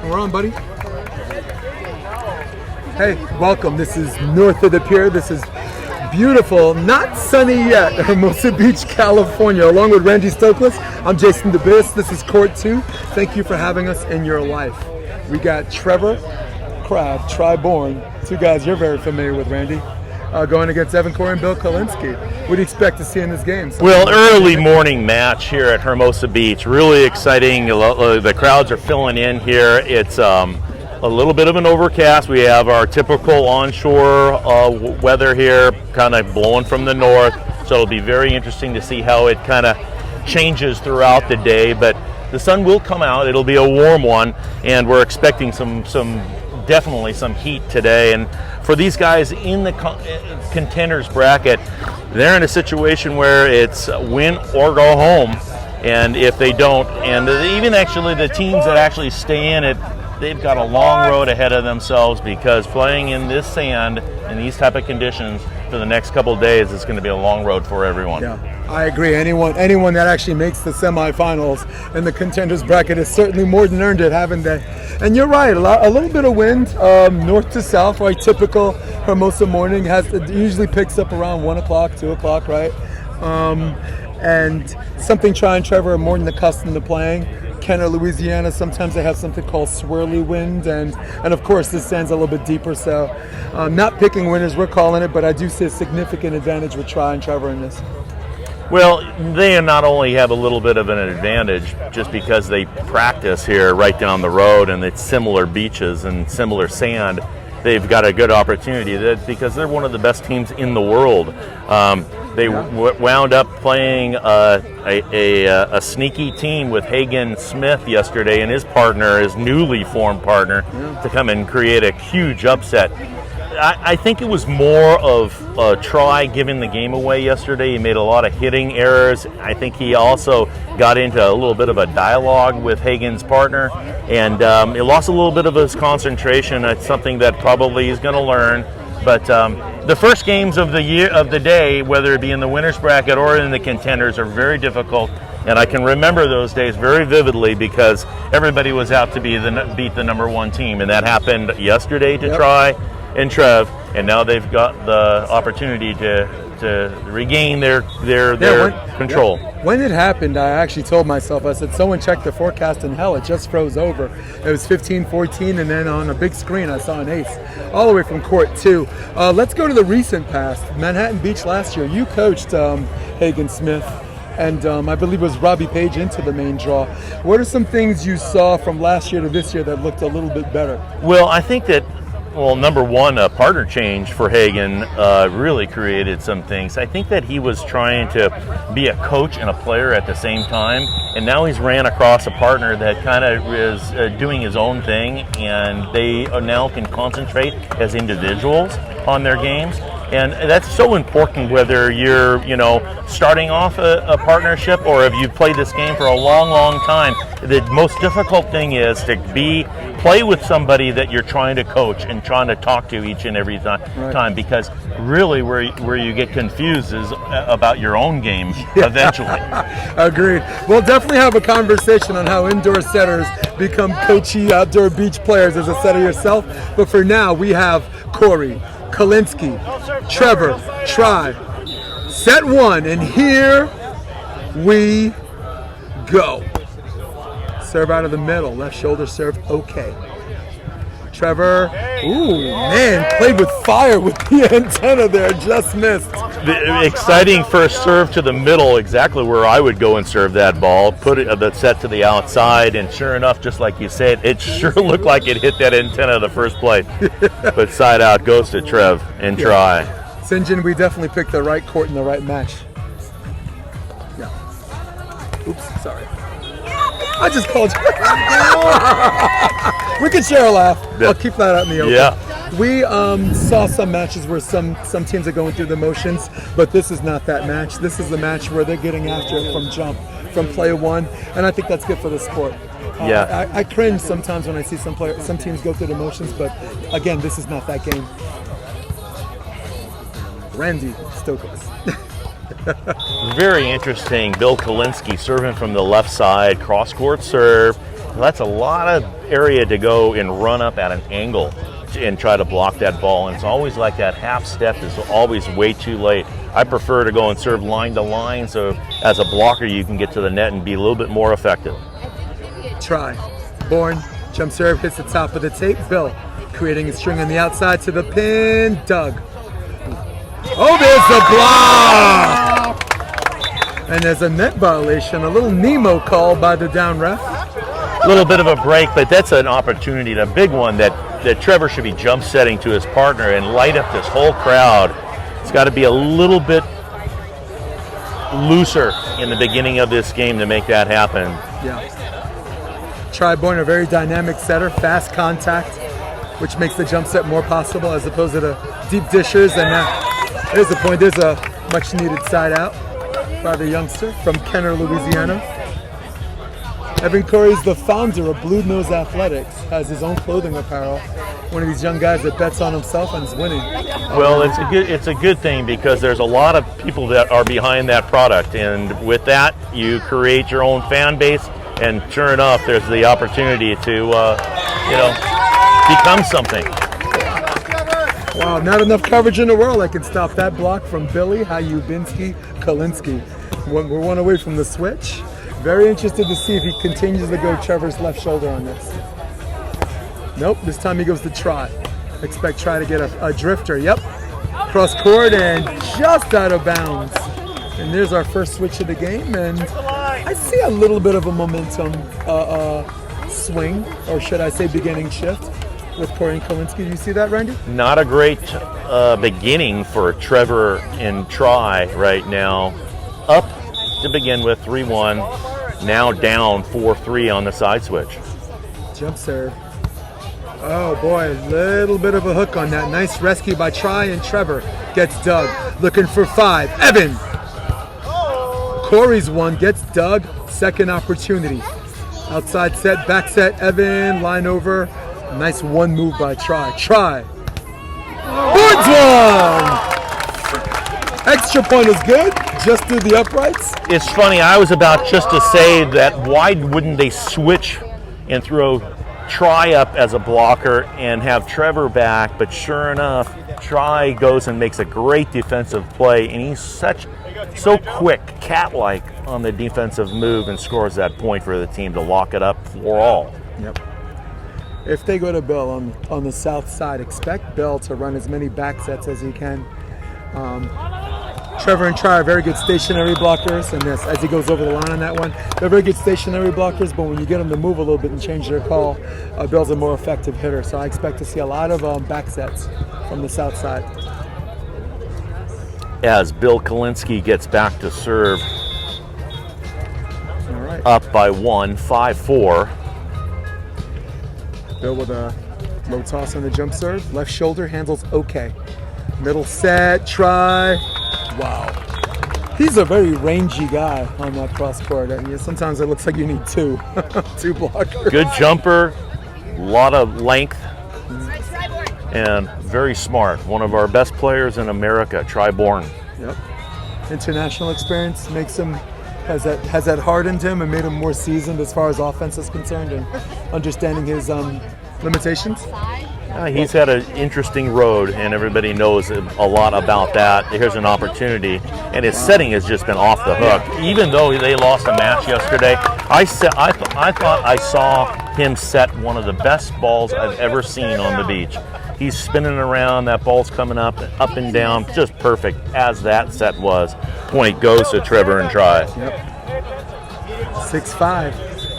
We're on, buddy. Hey, welcome. This is north of the pier. This is beautiful, not sunny yet, Hermosa Beach, California. Along with Randy Stokely, I'm Jason DeBiss. This is Court 2. Thank you for having us in your life. We got Trevor, Crabb, Bourne, two guys you're very familiar with, Randy, going against Evan, Cory, and Bill Kolinske. What do you expect to see in this game? Well, early morning match here at Hermosa Beach. Really exciting. The crowds are filling in here. It's a little bit of an overcast. We have our typical onshore weather here, kind of blowing from the north. So it'll be very interesting to see how it kind of changes throughout the day. But the sun will come out. It'll be a warm one, and we're expecting definitely some heat today. And for these guys in the contenders bracket, they're in a situation where it's win or go home. And if they don't, and even actually the teams that actually stay in it, they've got a long road ahead of themselves, because playing in this sand in these type of conditions for the next couple of days is going to be a long road for everyone. Yeah, I agree. Anyone that actually makes the semifinals in the contenders bracket has certainly more than earned it, haven't they? And you're right, a little bit of wind, north to south, right? Typical Hermosa morning usually picks up around 1 o'clock, 2 o'clock, right? And something Trevor are more than accustomed to playing. Kenner, Louisiana, sometimes they have something called swirly wind, and of course this sand's a little bit deeper, so not picking winners, we're calling it, but I do see a significant advantage with Trevor in this. Well, they not only have a little bit of an advantage just because they practice here right down the road and it's similar beaches and similar sand. They've got a good opportunity because they're one of the best teams in the world. They wound up playing a sneaky team with Hagen Smith yesterday and his partner, his newly formed partner, to come and create a huge upset. I think it was more of Troy giving the game away yesterday. He made a lot of hitting errors. I think he also got into a little bit of a dialogue with Hagen's partner, and he lost a little bit of his concentration. It's something that probably he's going to learn. But the first games of the day, whether it be in the winners bracket or in the contenders, are very difficult. And I can remember those days very vividly because everybody was out to beat the number one team, and that happened yesterday to Troy and Trev, and now they've got the opportunity to regain their control. When it happened, I actually told myself, I said, someone checked the forecast and hell, it just froze over. It was 15-14, and then on a big screen I saw an ace all the way from court 2. Let's go to the recent past. Manhattan Beach last year, you coached Hagen Smith, and I believe it was Robbie Page into the main draw. What are some things you saw from last year to this year that looked a little bit better? Well, I think that number one, a partner change for Hagen really created some things. I think that he was trying to be a coach and a player at the same time, and now he's ran across a partner that kind of is doing his own thing, and they now can concentrate as individuals on their games. And that's so important, whether you're, starting off a partnership or if you've played this game for a long, long time. The most difficult thing is to play with somebody that you're trying to coach and trying to talk to each and every time, because really where you get confused is about your own game eventually. Agreed. We'll definitely have a conversation on how indoor setters become coachy outdoor beach players as a setter yourself. But for now, we have Cory, Kolinske, Trevor, try. Set one, and here we go. Serve out of the middle, left shoulder serve, okay. Trevor, ooh, man, played with fire with the antenna there, just missed. The exciting first serve to the middle, exactly where I would go and serve that ball. Put it the set to the outside, and sure enough, just like you said, it sure looked like it hit that antenna the first play. But side out goes to Trev and try. Sinjin, we definitely picked the right court and the right match. Yeah. Oops, sorry. I just called you. We can share a laugh. I'll keep that out in the open. Yeah. We saw some matches where some teams are going through the motions, but this is not that match. This is the match where they're getting after it from jump, from play one, and I think that's good for the sport. I cringe sometimes when I see some teams go through the motions, but again, this is not that game. Randy Stokely. Very interesting. Bill Kolinske serving from the left side, cross-court serve. That's a lot of area to go and run up at an angle and try to block that ball. And it's always like that half step is always way too late. I prefer to go and serve line to line, so as a blocker you can get to the net and be a little bit more effective. Try. Bourne, jump serve, hits the top of the tape. Bill, creating a string on the outside to the pin. Doug. Oh, there's the block! And there's a net violation, a little Nemo call by the down ref. A little bit of a break, but that's an opportunity, a big one, that Trevor should be jump setting to his partner and light up this whole crowd. It's got to be a little bit looser in the beginning of this game to make that happen. Yeah. Bourne, a very dynamic setter, fast contact, which makes the jump set more possible as opposed to the deep dishers. And there's the point. There's a much needed side out by the youngster from Kenner, Louisiana. Evan Cory's the founder of Blue Nose Athletics, has his own clothing apparel. One of these young guys that bets on himself and is winning. Well, it's a good thing because there's a lot of people that are behind that product, and with that, you create your own fan base. And sure enough, there's the opportunity to, become something. Wow, not enough coverage in the world. I can stop that block from Billy Kolinske. We're one away from the switch. Very interested to see if he continues to go Trevor's left shoulder on this. Nope, this time he goes to Try. Expect Try to get a drifter. Yep, cross court and just out of bounds. And there's our first switch of the game, and I see a little bit of a momentum swing, or should I say beginning shift, with Cory and Kolinske. Do you see that, Randy? Not a great beginning for Trevor and Try right now. Up to begin with, 3-1, now down 4-3 on the side switch. Jump serve. Oh boy, a little bit of a hook on that. Nice rescue by Try, and Trevor gets dug. Looking for 5. Evan! Cory's one, gets dug, second opportunity. Outside set, back set, Evan, line over. Nice one move by Try. Bourne's one! Extra point is good, just through the uprights. It's funny, I was about just to say that why wouldn't they switch and throw Try up as a blocker and have Trevor back, but sure enough, Try goes and makes a great defensive play, and he's so quick, cat-like on the defensive move, and scores that point for the team to lock it up for all. Yep. If they go to Bill on the south side, expect Bill to run as many back sets as he can. Trevor and Try are very good stationary blockers, and as he goes over the line on that one, they're very good stationary blockers, but when you get them to move a little bit and change their call, Bill's a more effective hitter. So I expect to see a lot of back sets from the south side. As Bill Kolinske gets back to serve, all right, up by 1, 5-4. Bill with a low toss on the jump serve. Left shoulder handles okay. Middle set, Try. Wow. He's a very rangy guy on that cross court. And sometimes it looks like you need two blockers. Good jumper, a lot of length, and very smart. One of our best players in America, Bourne. Yep. International experience makes him, has that hardened him and made him more seasoned as far as offense is concerned and understanding his limitations. He's had an interesting road, and everybody knows a lot about that. Here's an opportunity, and his setting has just been off the hook. Even though they lost a match yesterday, I thought I saw him set one of the best balls I've ever seen on the beach. He's spinning around, that ball's coming up and down, just perfect as that set was. Point goes to Trevor and Try. Yep. 6-5,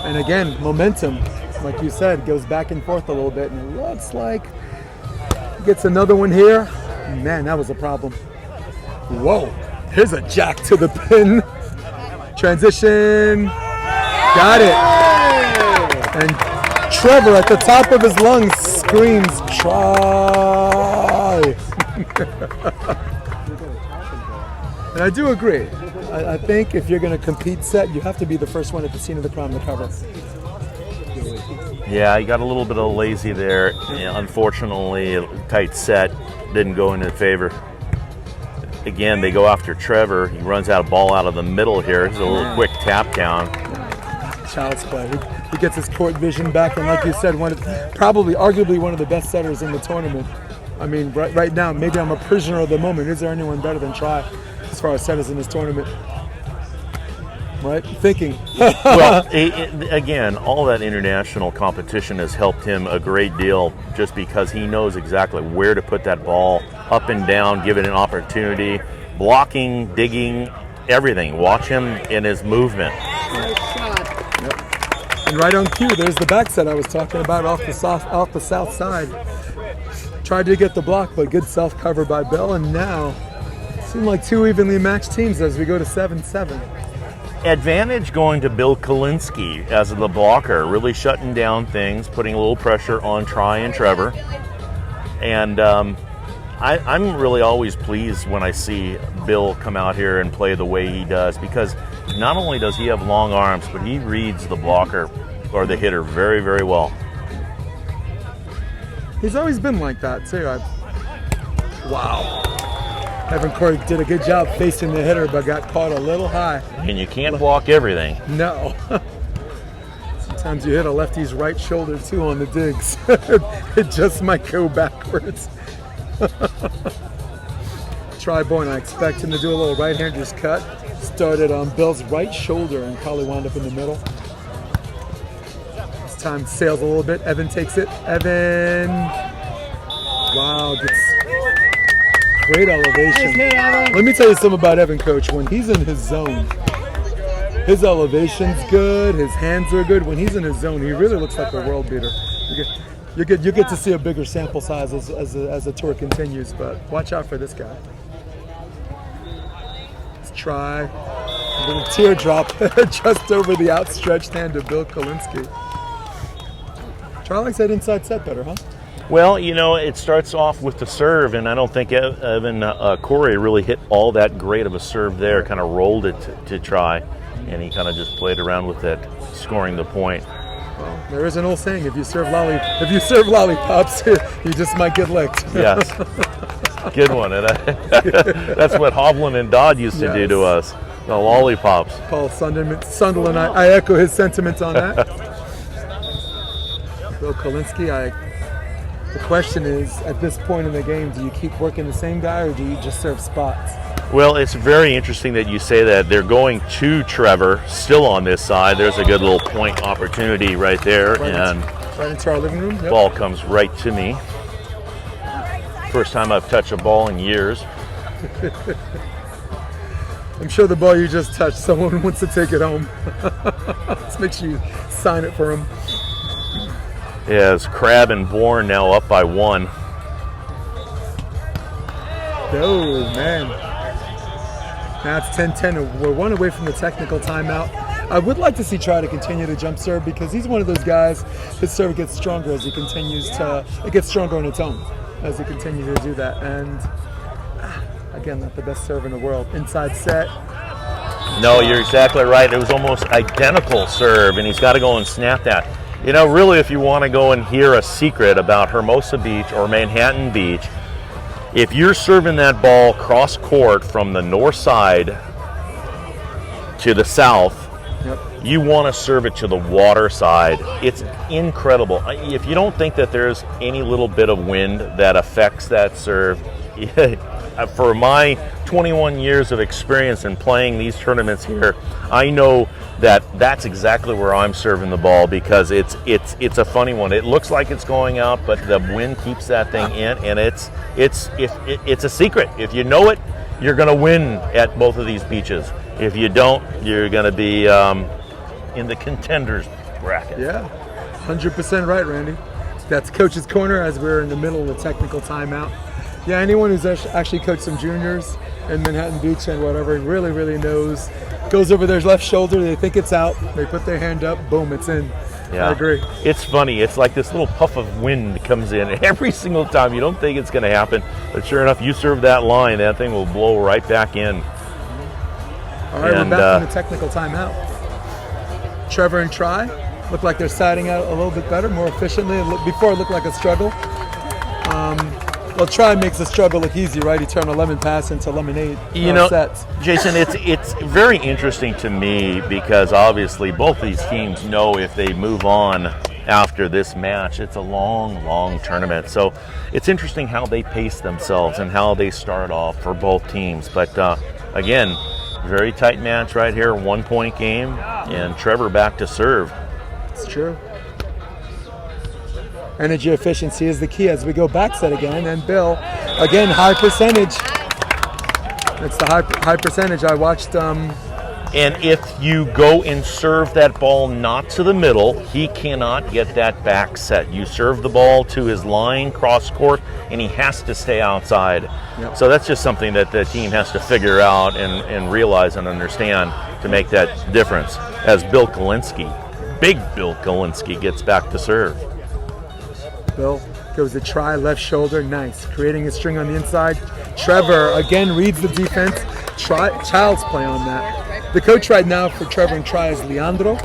and again, momentum. Like you said, goes back and forth a little bit, and it looks like he gets another one here. Man, that was a problem. Whoa, here's a jack to the pin. Transition, got it. And Trevor at the top of his lungs screams, Try. And I do agree. I think if you're going to compete set, you have to be the first one at the scene of the crime to cover. Yeah, he got a little bit of lazy there. Unfortunately, a tight set didn't go in his favor. Again, they go after Trevor. He runs out of ball out of the middle here. It's a little quick tap down. Child's play. He gets his court vision back, and like you said, arguably one of the best setters in the tournament. I mean, right now, maybe I'm a prisoner of the moment. Is there anyone better than Try as far as setters in this tournament? Right? Thinking. Well, again, all that international competition has helped him a great deal just because he knows exactly where to put that ball up and down, give it an opportunity, blocking, digging, everything. Watch him in his movement. Nice shot. Yep. And right on cue, there's the back set I was talking about off the south side. Tried to get the block, but good self-cover by Bell, and now seem like two evenly matched teams as we go to 7-7. Advantage going to Bill Kolinske as the blocker, really shutting down things, putting a little pressure on Try and Trevor. And I'm really always pleased when I see Bill come out here and play the way he does, because not only does he have long arms, but he reads the blocker or the hitter very, very well. He's always been like that, too. Wow. Evan Cory did a good job facing the hitter, but got caught a little high. And you can't block everything. No. Sometimes you hit a lefty's right shoulder, too, on the digs. It just might go backwards. Try Bourne, I expect him to do a little right-hander's cut. Started on Bill's right shoulder and probably wound up in the middle. This time sails a little bit. Evan takes it. Evan. Wow, gets great elevation. Let me tell you something about Evan, Coach. When he's in his zone, his elevation's good, his hands are good. When he's in his zone, he really looks like a world beater. You get to see a bigger sample size as the tour continues, but watch out for this guy. Let's try a little teardrop just over the outstretched hand of Bill Kolinske. Try likes that inside set better, huh? Well, you know, it starts off with the serve, and I don't think Evan Cory really hit all that great of a serve there. Kind of rolled it to Try, and he kind of just played around with it, scoring the point. Well, there is an old saying: if you serve lollipops, you just might get licked. Yes, good one. And that's what Hovland and Dodd used to do to us. The lollipops. Paul Sunderland, I echo his sentiments on that. Bill Kolinske, the question is, at this point in the game, do you keep working the same guy or do you just serve spots? Well, it's very interesting that you say that. They're going to Trevor, still on this side. There's a good little point opportunity right there. Right into our living room. Yep. Ball comes right to me. First time I've touched a ball in years. I'm sure the ball you just touched, someone wants to take it home. Let's make sure you sign it for him. As Crabb and Bourne now up by 1. Oh, man. Now it's 10-10. We're 1 away from the technical timeout. I would like to see Try to continue to jump serve because he's one of those guys, his serve gets stronger as he continues to, it gets stronger on its own as he continues to do that. And again, not the best serve in the world. Inside set. No, you're exactly right. It was almost identical serve, and he's got to go and snap that. You know, really, if you want to go and hear a secret about Hermosa Beach or Manhattan Beach, if you're serving that ball cross court from the north side to the south, you want to serve it to the water side. It's incredible. If you don't think that there's any little bit of wind that affects that serve, for my 21 years of experience in playing these tournaments here, I know that that's exactly where I'm serving the ball because it's a funny one. It looks like it's going out, but the wind keeps that thing in, and it's a secret. If you know it, you're going to win at both of these beaches. If you don't, you're going to be in the Contenders bracket. Yeah, 100% right, Randy. That's Coach's Corner as we're in the middle of the technical timeout. Yeah, anyone who's actually coached some juniors in Manhattan Beach and whatever really, really knows. Goes over their left shoulder, they think it's out, they put their hand up, boom, it's in. Yeah. I agree. It's funny. It's like this little puff of wind comes in every single time. You don't think it's going to happen, but sure enough, you serve that line, that thing will blow right back in. All right, we're back in the technical timeout. Trevor and Try look like they're siding out a little bit better, more efficiently. Before it looked like a struggle. Well, Try makes the struggle look easy, right? He turned 11 pass into 11-8 sets. Jason, it's very interesting to me because obviously both these teams know if they move on after this match, it's a long, long tournament. So it's interesting how they pace themselves and how they start off for both teams. But again, very tight match right here, 1-point game, and Trevor back to serve. It's true. Energy efficiency is the key as we go back set again. And Bill, again, high percentage. It's the high percentage. I watched. And if you go and serve that ball not to the middle, he cannot get that back set. You serve the ball to his line, cross court, and he has to stay outside. Yep. So that's just something that the team has to figure out and realize and understand to make that difference. As Bill Kolinske, big Bill Kolinske, gets back to serve. Bill goes to Try, left shoulder, nice. Creating a string on the inside. Trevor again reads the defense. Child's play on that. The coach right now for Trevor and Try is Leandro.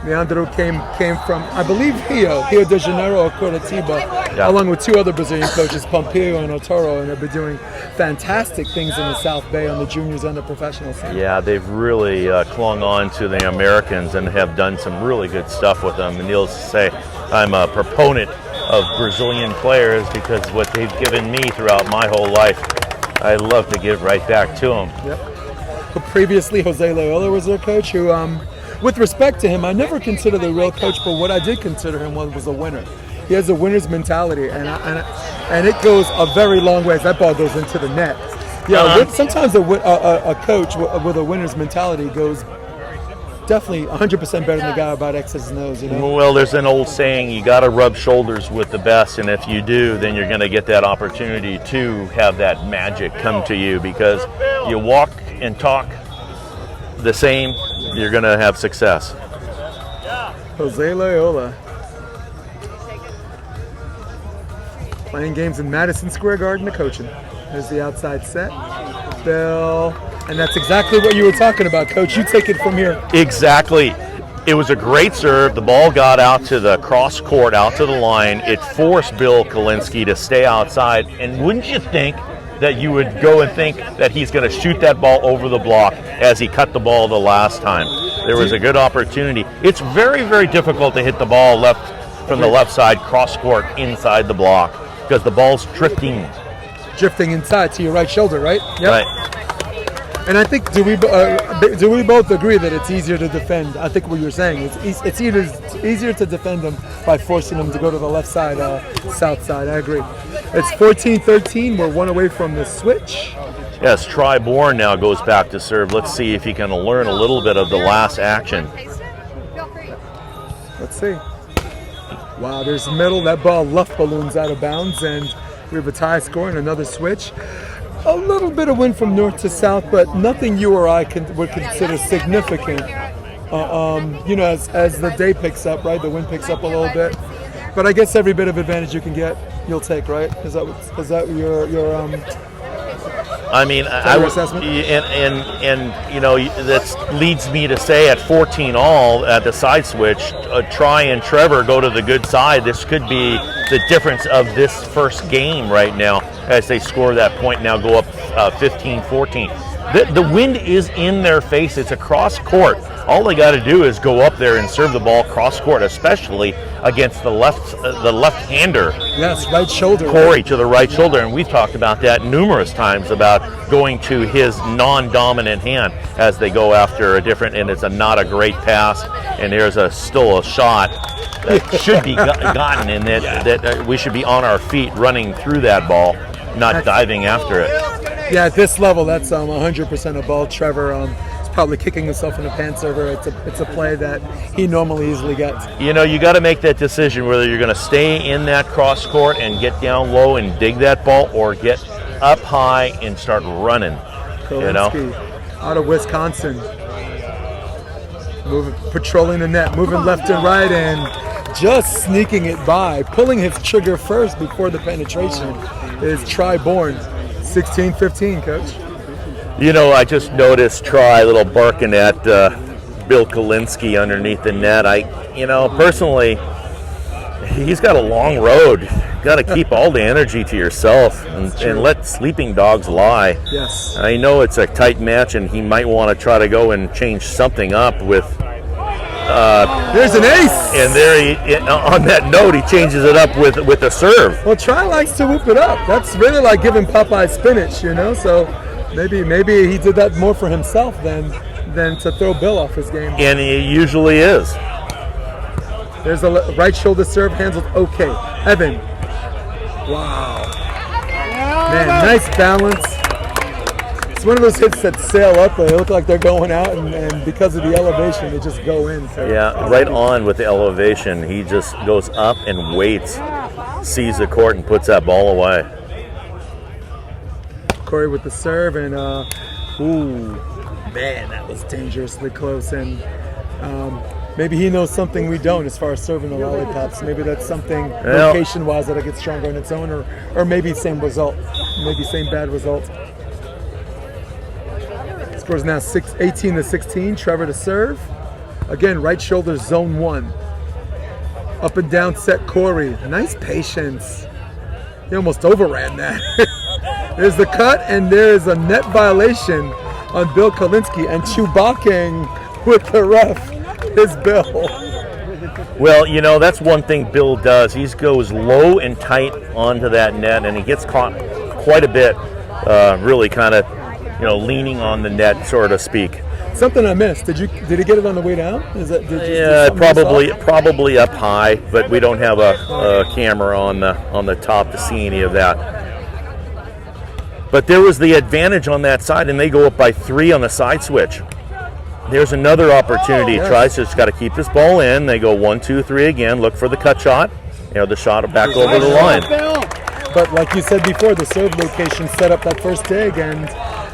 Leandro came from, I believe, Rio de Janeiro or Curitiba, along with 2 other Brazilian coaches, Pompeo and Otoro, and they've been doing fantastic things in the South Bay on the juniors and the professional side. Yeah, they've really clung on to the Americans and have done some really good stuff with them. And needless to say, I'm a proponent of Brazilian players because what they've given me throughout my whole life, I love to give right back to them. Yep. But previously, Jose Loyola was their coach who, with respect to him, I never considered a real coach, but what I did consider him was a winner. He has a winner's mentality, and it goes a very long way as that ball goes into the net. Yeah, sometimes a coach with a winner's mentality goes definitely 100% better than the guy about X's and O's, you know? Well, there's an old saying, you got to rub shoulders with the best, and if you do, then you're going to get that opportunity to have that magic come to you because you walk and talk the same, you're going to have success. Jose Loyola. Playing games in Madison Square Garden to coaching. There's the outside set. Bill. And that's exactly what you were talking about, Coach. You take it from here. Exactly. It was a great serve. The ball got out to the cross court, out to the line. It forced Bill Kolinske to stay outside. And wouldn't you think that you would go and think that he's going to shoot that ball over the block as he cut the ball the last time? There was a good opportunity. It's very, very difficult to hit the ball from the left side, cross court, inside the block because the ball's drifting. Drifting inside to your right shoulder, right? Yep. Right. And I think, do we both agree that it's easier to defend? I think what you're saying, it's easier to defend them by forcing them to go to the left side, south side. I agree. It's 14-13. We're 1 away from the switch. Yes, Bourne now goes back to serve. Let's see if he can learn a little bit of the last action. Let's see. Wow, there's the middle. That ball luft balloons out of bounds, and we have a tie score and another switch. A little bit of wind from north to south, but nothing you or I would consider significant. As the day picks up, right? The wind picks up a little bit. But I guess every bit of advantage you can get, you'll take, right? Is that your I mean, assessment? that leads me to say at 14 all at the side switch, Try and Trevor go to the good side. This could be the difference of this first game right now as they score that point, now go up 15-14. The wind is in their face. It's a cross court. All they got to do is go up there and serve the ball cross court, especially against the left-hander. Yes, right shoulder. Cory to the right shoulder, and we've talked about that numerous times about going to his non-dominant hand as they go after a different, and it's not a great pass, and there's still a shot that should be gotten in that we should be on our feet running through that ball, not diving after it. Yeah, at this level, that's 100% a ball. Trevor is probably kicking himself in the pants over. It's a play that he normally easily gets. You got to make that decision whether you're going to stay in that cross court and get down low and dig that ball, or get up high and start running. Kolinske, out of Wisconsin, patrolling the net, moving left and right, and just sneaking it by, pulling his trigger first before the penetration is Bourne. 16-15, Coach. I just noticed Try a little barking at Bill Kolinske underneath the net. Personally, He's got a long road. Got to keep all the energy to yourself and let sleeping dogs lie. Yes. I know it's a tight match, and he might want to try to go and change something up with. There's an ace. And there, on that note, he changes it up with a serve. Well, Try likes to whoop it up. That's really like giving Popeye spinach, you know. So maybe he did that more for himself than to throw Bill off his game. And he usually is. There's a right shoulder serve handled okay. Evan. Wow. Man, nice balance. It's one of those hits that sail up, they look like they're going out, and because of the elevation, they just go in. So yeah, right on with the elevation. He just goes up and waits, sees the court, and puts that ball away. Cory with the serve, and ooh, man, that was dangerously close. And maybe he knows something we don't as far as serving the lollipops. Maybe that's something location-wise that'll get stronger on its own, or maybe same result, maybe same bad result. Score's now 18-16. Trevor to serve. Again, right shoulder zone 1. Up and down set Cory. Nice patience. He almost overran that. There's the cut, and there's a net violation on Bill Kolinske, and Chewbacca with the ref is Bill. Well, you know, that's one thing Bill does. He goes low and tight onto that net, and he gets caught quite a bit, really kind of, leaning on the net, so to speak. Something I missed. Did he get it on the way down? Probably up high, but we don't have a camera on the top to see any of that. But there was the advantage on that side, and they go up by 3 on the side switch. There's another opportunity. Yes. Tries to just got to keep this ball in. They go 1, 2, 3 again. Look for the cut shot. The shot back over the line. But like you said before, the serve location set up that first dig, and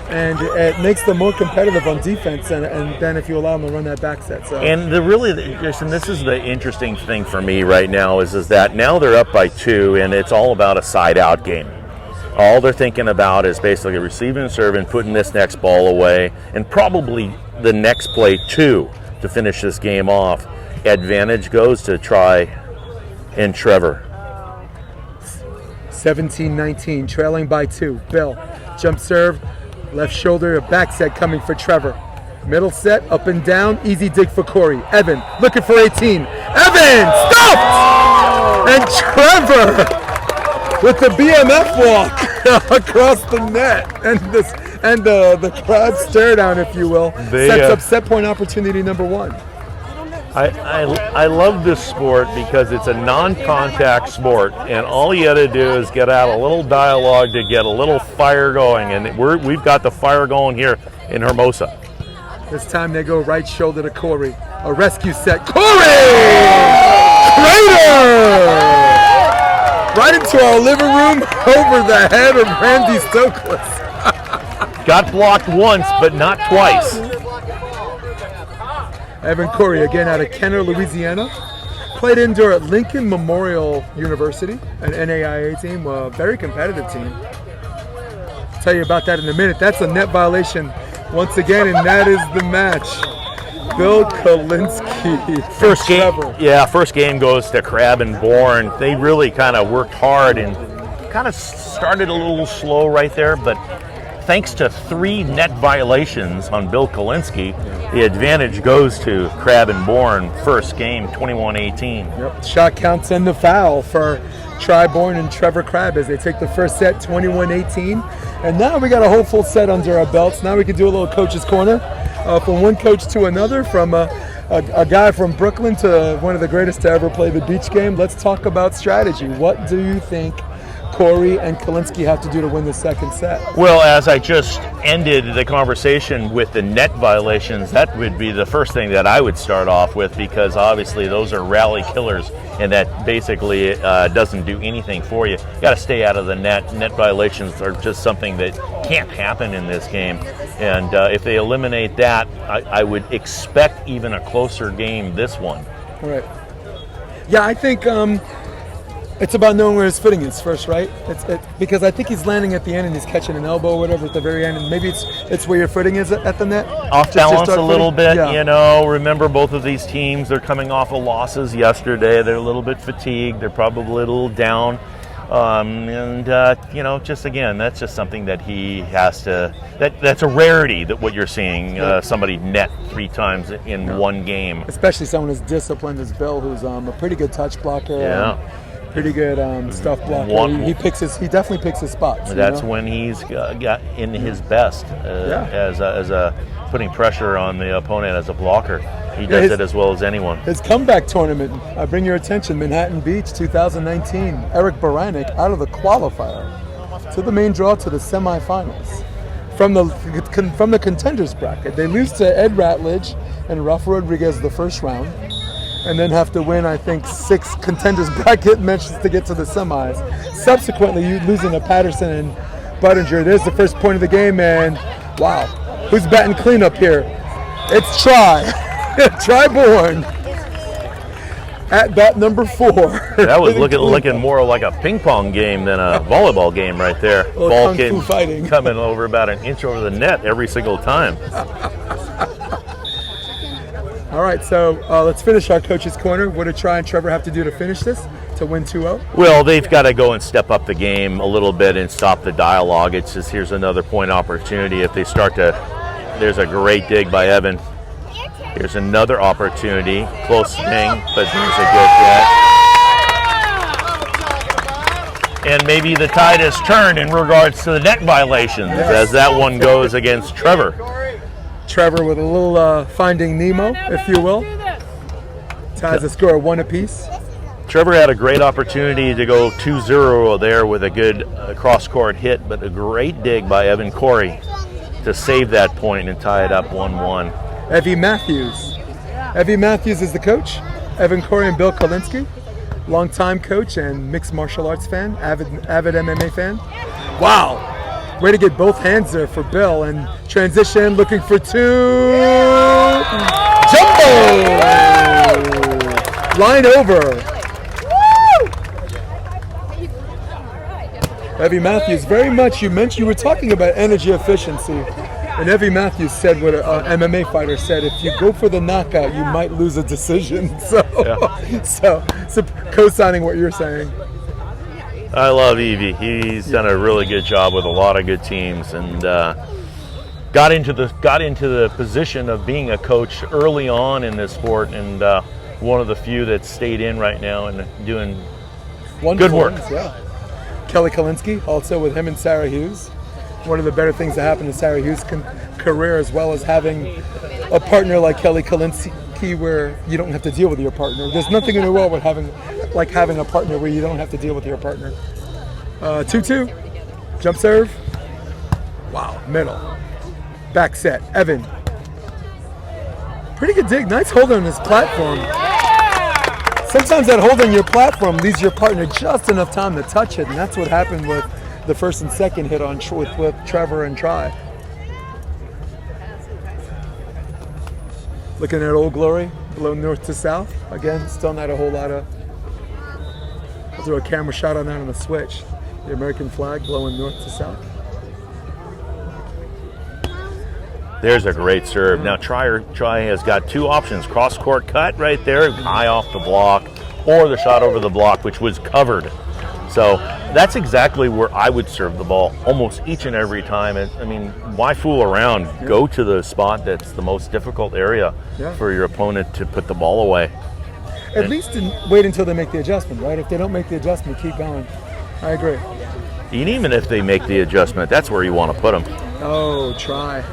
it makes them more competitive on defense, and then if you allow them to run that back set. So. And this is the interesting thing for me right now is that now they're up by 2, and it's all about a side-out game. All they're thinking about is basically receiving and serving, putting this next ball away, and probably the next play too to finish this game off. Advantage goes to Try and Trevor. 17-19, trailing by 2. Bill, jump serve, left shoulder, a back set coming for Trevor. Middle set, up and down, easy dig for Cory. Evan, looking for 18. Evan, stopped! And Trevor with the BMF walk across the net, and the Crabb stare down, if you will, sets up set point opportunity number 1. I love this sport because it's a non-contact sport, and all you got to do is get out a little dialogue to get a little fire going, and we've got the fire going here in Hermosa. This time they go right shoulder to Cory. A rescue set. Cory! Crater! Right into our living room, over the head of Randy Stokely. Got blocked once, but not twice. Evan Cory, again out of Kenner, Louisiana. Played indoor at Lincoln Memorial University, an NAIA team, a very competitive team. I'll tell you about that in a minute. That's a net violation once again, and that is the match. Bill Kolinske. First game goes to Crabb and Bourne. They really kind of worked hard and kind of started a little slow right there, but thanks to 3 net violations on Bill Kolinske, the advantage goes to Crabb and Bourne. First game, 21-18. Yep. Shot counts and the foul for Try Bourne and Trevor Crabb as they take the first set, 21-18. And now we got a whole full set under our belts. Now we can do a little coach's corner. From one coach to another, from a guy from Brooklyn to one of the greatest to ever play the beach game. Let's talk about strategy. What do you think Cory and Kolinske have to do to win the second set? Well, as I just ended the conversation with the net violations, that would be the first thing that I would start off with, because obviously those are rally killers, and that basically doesn't do anything for you. You got to stay out of the net. Net violations are just something that can't happen in this game, and if they eliminate that, I would expect even a closer game this one. All right. Yeah, I think It's about knowing where his footing is first, right? Because I think he's landing at the end and he's catching an elbow or whatever at the very end, and maybe it's where your footing is at the net. Off balance a little bit, yeah. you know. Remember, both of these teams, they're coming off of losses yesterday. They're a little bit fatigued. They're probably a little down. You know, just again, that's just something that he has to. That's a rarity that what you're seeing somebody net 3 times in one game. Especially someone as disciplined as Bill, who's a pretty good touch blocker. Yeah. Pretty good stuff blocker. He definitely picks his spots. That's when he's got in his best as a putting pressure on the opponent as a blocker. He does it as well as anyone. His comeback tournament, I bring your attention, Manhattan Beach 2019. Eric Baranek out of the qualifier to the main draw to the semifinals. From the contenders bracket, they lose to Ed Ratledge and Rafa Rodriguez the first round, and then have to win, I think, 6 contenders bracket matches to get to the semis. Subsequently, you losing to Patterson and Buttinger. There's the first point of the game, and wow, who's batting cleanup here? It's Try Bourne at bat number 4. That was looking more like a ping pong game than a volleyball game right there. Ball coming over about an inch over the net every single time. All right, so let's finish our coach's corner. What do Try and Trevor have to do to finish this, to win 2-0? Well, they've got to go and step up the game a little bit and stop the dialogue. It's just here's another point opportunity. If they start to, there's a great dig by Evan. Here's another opportunity. Close swing, but there's a good hit. And maybe the tide has turned in regards to the net violations as that one goes against Trevor. Trevor with a little Finding Nemo, if you will. Ties the score 1 apiece. Trevor had a great opportunity to go 2-0 there with a good cross-court hit, but a great dig by Evan Cory to save that point and tie it up 1-1. Evie Matthews. Evie Matthews is the coach. Evan Cory and Bill Kolinske, longtime coach and mixed martial arts fan, avid MMA fan. Wow. Way to get both hands there for Bill, and transition, looking for 2. Jumbo! Line over. Evie Matthews, very much, you were talking about energy efficiency, and Evie Matthews said what an MMA fighter said: if you go for the knockout, you might lose a decision. So co-signing what you're saying. I love Evie. He's done a really good job with a lot of good teams, and got into the position of being a coach early on in this sport, and one of the few that stayed in right now and doing good work. Yeah. Kelly Kolinske, also with him and Sarah Hughes. One of the better things that happened in Sarah Hughes' career, as well as having a partner like Kelly Kolinske, where you don't have to deal with your partner. There's nothing in the world with having a partner where you don't have to deal with your partner. 2-2, jump serve. Wow, middle. Back set, Evan. Pretty good dig, nice hold on his platform. Sometimes that hold on your platform leaves your partner just enough time to touch it, and that's what happened with the first and second hit on with Trevor and Try. Looking at Old Glory, below north to south. Again, still not a whole lot of. I'll do a camera shot on that on the switch. The American flag blowing north to south. There's a great serve. Now Try has got 2 options: cross court cut right there, high off the block, or the shot over the block, which was covered. So that's exactly where I would serve the ball almost each and every time. I mean, why fool around? Yeah. Go to the spot that's the most difficult area for your opponent to put the ball away. At least wait until they make the adjustment, right? If they don't make the adjustment, keep going. I agree. And even if they make the adjustment, that's where you want to put them. Oh, Try.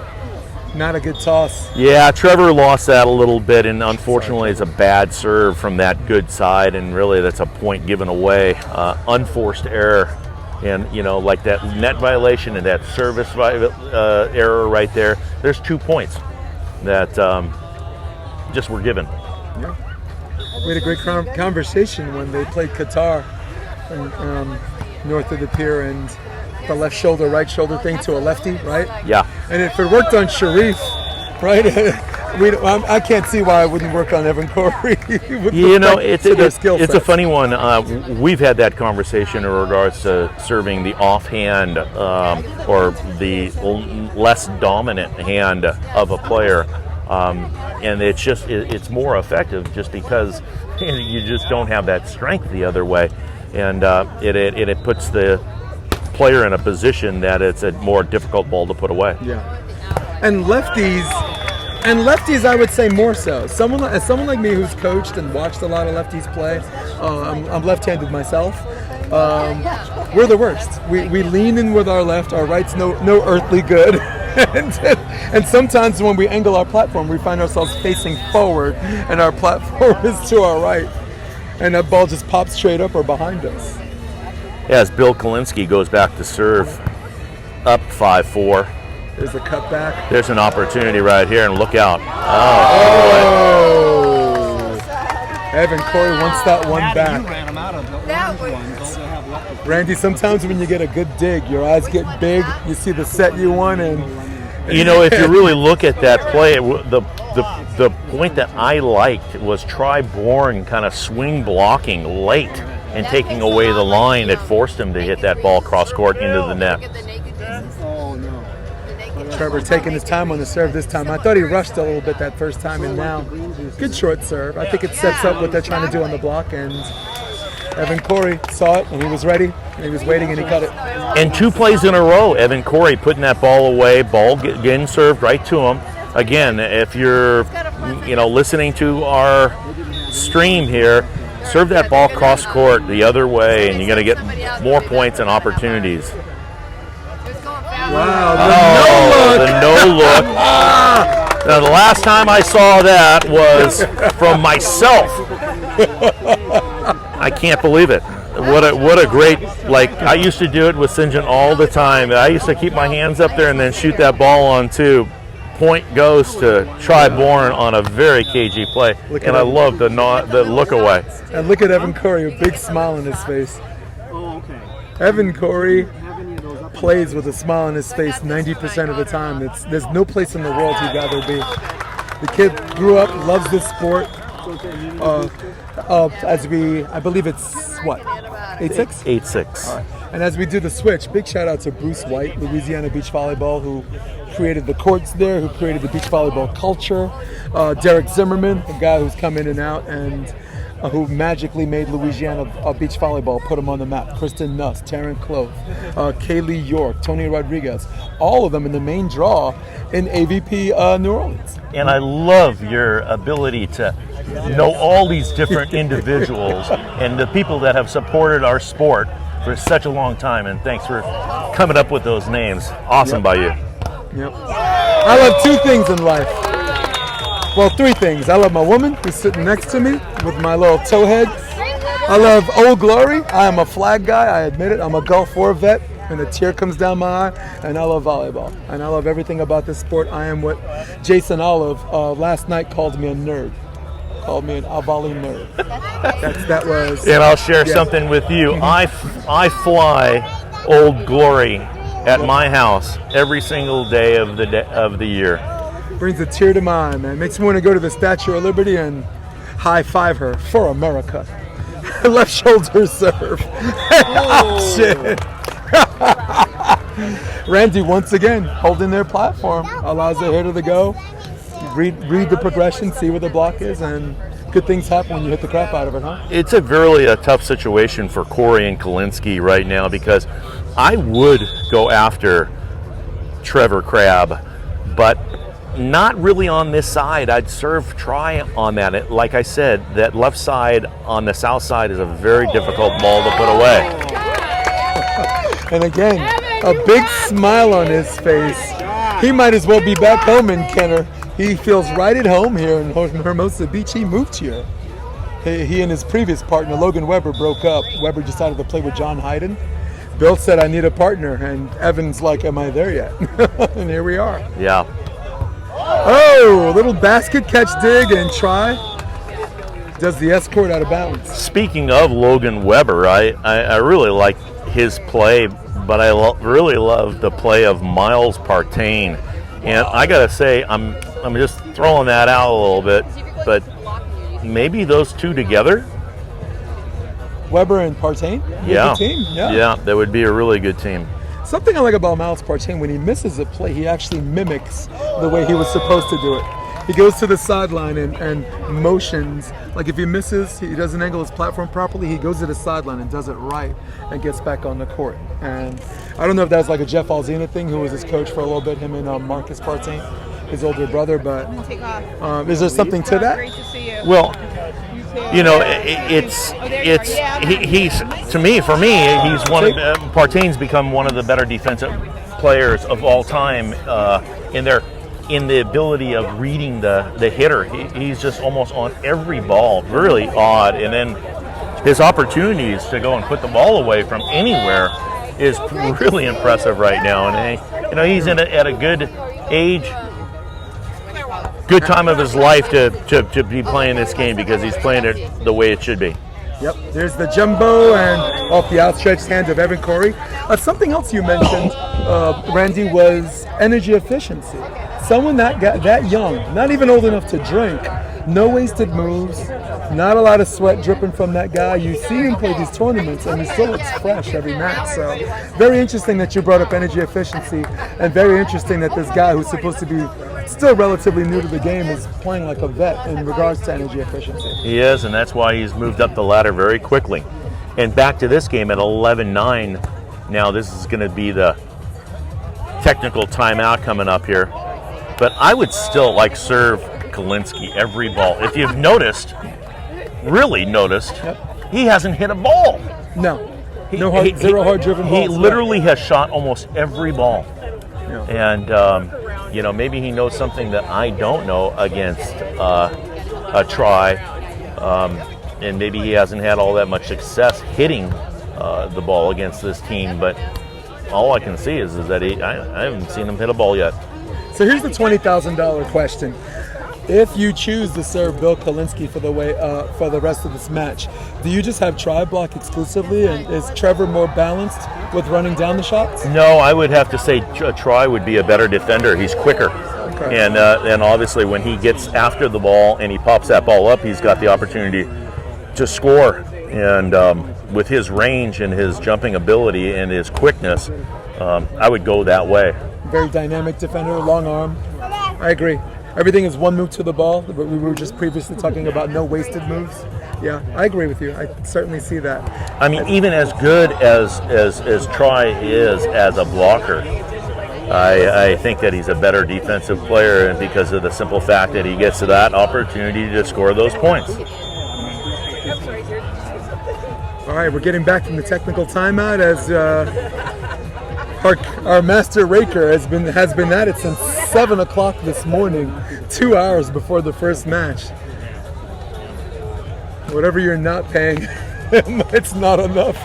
Not a good toss. Yeah, Trevor lost that a little bit, and unfortunately it's a bad serve from that good side, and really that's a point given away. Unforced error, and like that net violation and that service error right there, there's 2 points that just were given. Yeah. We had a great conversation when they played Qatar north of the pier, and the left shoulder, right shoulder thing to a lefty, right? Yeah. And if it worked on Sharif, right, I can't see why I wouldn't work on Evan Cory. It's their skill a sets. funny one. We've had that conversation in regards to serving the offhand or the less dominant hand of a player, and it's more effective just because you just don't have that strength the other way, and it puts the player in a position that it's a more difficult ball to put away. Yeah, and lefties, I would say more so. Someone like me who's coached and watched a lot of lefties play. I'm left-handed myself. We're the worst. We lean in with our left. Our right's no earthly good. and sometimes when we angle our platform, we find ourselves facing forward, and our platform is to our right, and that ball just pops straight up or behind us. As Bill Kolinske goes back to serve, up 5-4. There's a cutback. There's an opportunity right here, and look out. Oh! Evan Cory wants that one back. You ran him out of those ones. They'll have left. Randy, sometimes when you get a good dig, your eyes get big. You see the set you won, and if you really look at that play, the point that I liked was Bourne kind of swing blocking late and taking away the line that forced him to hit that ball cross court into the net. Oh, no. Trevor taking his time on the serve this time. I thought he rushed a little bit that first time, and now good short serve. I think it sets up what they're trying to do on the block, and Evan Cory saw it, and he was ready, and he was waiting, and he cut it. And 2 plays in a row, Evan Cory putting that ball away, ball getting served right to him. Again, if you're listening to our stream here, serve that ball cross court the other way, and you're going to get more points and opportunities. Wow, the no look. Now, the last time I saw that was from myself. I can't believe it. What a great, I used to do it with St. John all the time. I used to keep my hands up there and then shoot that ball on 2. Point goes to Bourne on a very cagey play, and I love the look away. And look at Evan Cory, a big smile on his face. Oh, okay. Evan Cory plays with a smile on his face 90% of the time. There's no place in the world he'd rather be. The kid grew up, loves this sport. I believe it's what? 8-6? 8-6. All right. And as we do the switch, big shout out to Bruce White, Louisiana Beach Volleyball, who created the courts there, who created the beach volleyball culture. Derek Zimmerman, a guy who's come in and out and who magically made Louisiana beach volleyball, put them on the map. Kristen Nuss, Taryn Clove, Kaylee York, Tony Rodriguez, all of them in the main draw in AVP New Orleans. And I love your ability to know all these different individuals and the people that have supported our sport for such a long time. And thanks for coming up with those names. Awesome by you. Yep. I love 2 things in life. Well, 3 things. I love my woman who's sitting next to me with my little towhead. I love Old Glory. I am a flag guy. I admit it. I'm a Gulf War vet, and a tear comes down my eye. And I love volleyball. And I love everything about this sport. I am what Jason Olive last night called me a nerd. Called me an volley nerd. That was. And I'll share something with you. I fly Old Glory at my house every single day of the year. Brings a tear to my eye, man. Makes me want to go to the Statue of Liberty and high-five her for America. Left shoulder serve. Shit. Randy, once again, holding their platform, allows the hitter to go, read the progression, see where the block is, and good things happen when you hit the crap out of it, huh? It's really a tough situation for Cory and Kolinske right now, because I would go after Trevor Crabb, but not really on this side. I'd try on that. Like I said, that left side on the south side is a very difficult ball to put away. And again, a big smile on his face. He might as well be back home in Kenner. He feels right at home here in Hermosa Beach. He moved here. He and his previous partner, Logan Weber, broke up. Weber decided to play with John Hyden. Bill said, I need a partner. And Evan's like, am I there yet? And here we are. Yeah. Oh, a little basket catch dig and try. Does the escort out of bounds. Speaking of Logan Weber, I really like his play, but I really love the play of Miles Partain. And I got to say, I'm I'm just throwing that out a little bit, but maybe those two together. Weber and Partain? Yeah. Good team? Yeah, that would be a really good team. Something I like about Miles Partain, when he misses a play, he actually mimics the way he was supposed to do it. He goes to the sideline and motions. Like if he misses, he doesn't angle his platform properly, he goes to the sideline and does it right and gets back on the court. And I don't know if that was like a Jeff Alzina thing, who was his coach for a little bit, him and Marcus Partain, his older brother, but is there something to that? Great to see you. Well, you know, he's to me, for me, he's one of Partain's become one of the better defensive players of all time in the ability of reading the hitter. He's just almost on every ball, really odd. And then his opportunities to go and put the ball away from anywhere is really impressive right now. And he's at a good age, good time of his life to be playing this game, because he's playing it the way it should be. Yep, there's the jumbo and off the outstretched hand of Evan Cory. Something else you mentioned, Randy, was energy efficiency. Someone that young, not even old enough to drink, no wasted moves, not a lot of sweat dripping from that guy. You see him play these tournaments and he still looks fresh every match. So very interesting that you brought up energy efficiency, and very interesting that this guy who's supposed to be still relatively new to the game is playing like a vet in regards to energy efficiency. He is, and that's why he's moved up the ladder very quickly. And back to this game at 11-9. Now this is going to be the technical timeout coming up here. But I would still serve Kolinske every ball. If you've really noticed, he hasn't hit a ball. No. Zero hard-driven balls. He literally has shot almost every ball. Yeah. And, maybe he knows something that I don't know against a try. And maybe he hasn't had all that much success hitting the ball against this team. But all I can see is that I haven't seen him hit a ball yet. So here's the $20,000 question. If you choose to serve Bill Kolinske for the rest of this match, do you just have try block exclusively, and is Trevor more balanced with running down the shots? No, I would have to say Try would be a better defender. He's quicker. Okay. And obviously when he gets after the ball and he pops that ball up, he's got the opportunity to score. And with his range and his jumping ability and his quickness, I would go that way. Very dynamic defender, long arm. I agree. Everything is one move to the ball, but we were just previously talking about no wasted moves. Yeah, I agree with you. I certainly see that. I mean, even as good as Try is as a blocker, I think that he's a better defensive player because of the simple fact that he gets to that opportunity to score those points. All right, we're getting back from the technical timeout as our master raker has been at it since 7 o'clock this morning, 2 hours before the first match. Whatever you're not paying him, it's not enough.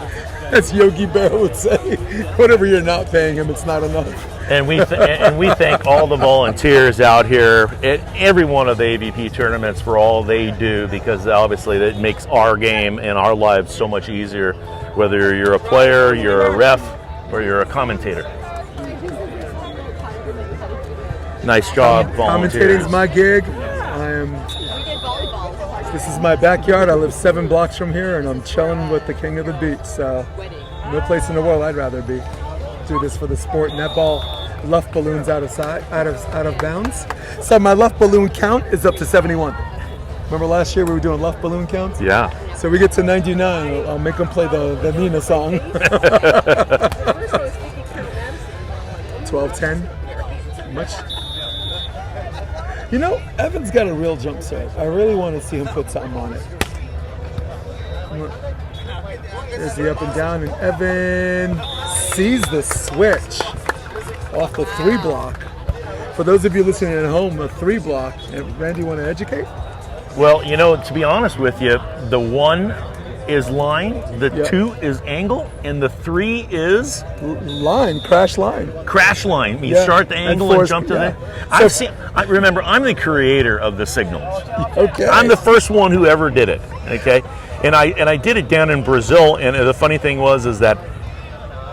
As Yogi Berra would say, whatever you're not paying him, it's not enough. And we thank all the volunteers out here at every one of the AVP tournaments for all they do, because obviously that makes our game and our lives so much easier, whether you're a player, you're a ref, or you're a commentator. Nice job, volunteers. Commentating's my gig. This is my backyard. I live 7 blocks from here, and I'm chilling with the king of the beach. So, no place in the world I'd rather be. Do this for the sport. And that ball, luff balloons out of bounds. So my luff balloon count is up to 71. Remember last year we were doing luff balloon counts? Yeah. So we get to 99. I'll make them play the Nina song. 12-10. Much. You know, Evan's got a real jump serve. I really want to see him put something on it. There's the up and down, and Evan sees the switch off the 3 block. For those of you listening at home, a 3 block. And Randy, want to educate? Well, you know, to be honest with you, the 1 is line, the 2 is angle, and the 3 is line, crash line. Crash line. You start the angle and jump to the. Remember, I'm the creator of the signals. Okay. I'm the first one who ever did it. Okay, and I did it down in Brazil. And the funny thing was that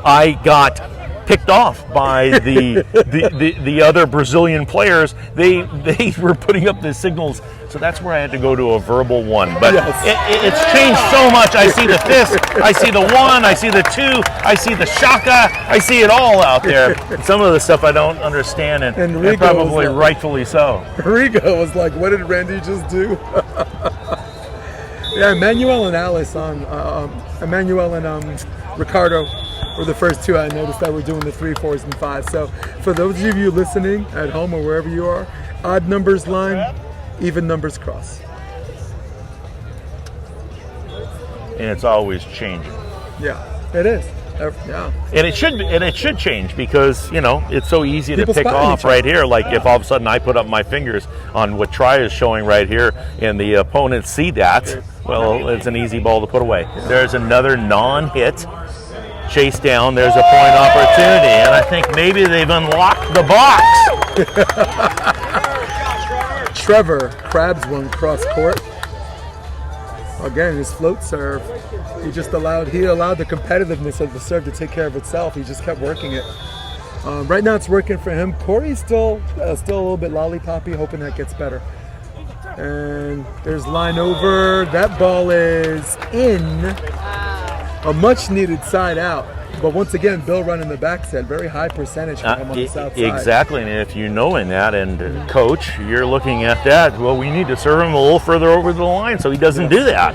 I got picked off by the other Brazilian players. They were putting up the signals, so that's where I had to go to a verbal one. But it's changed so much. I see the fist, I see the one, I see the two, I see the shaka, I see it all out there. Some of the stuff I don't understand, and probably rightfully so. Rigo was like, "What did Randy just do?" Yeah, Emmanuel and Alice Emmanuel and Ricardo were the first two I noticed that were doing the 3, 4s, and 5s. So for those of you listening at home or wherever you are, odd numbers line, even numbers cross. And it's always changing. Yeah, it is. Yeah. And it should change because, it's so easy People to pick spotting off each other. right here. Like if all of a sudden I put up my fingers on what Try is showing right here and the opponents see that, well, it's an easy ball to put away. There's another non-hit. Chase down, there's a point opportunity, and I think maybe they've unlocked the box. Trevor, Crabb's one cross court. Again, his float serve. He allowed the competitiveness of the serve to take care of itself. He just kept working it. Right now it's working for him. Cory's still a little bit lollipoppy, hoping that gets better. And there's line over. That ball is in. A much needed side out. But once again, Bill running the back set, very high percentage for him on the south side. Exactly, and if you know in that, and coach, you're looking at that, well, we need to serve him a little further over the line so he doesn't do that.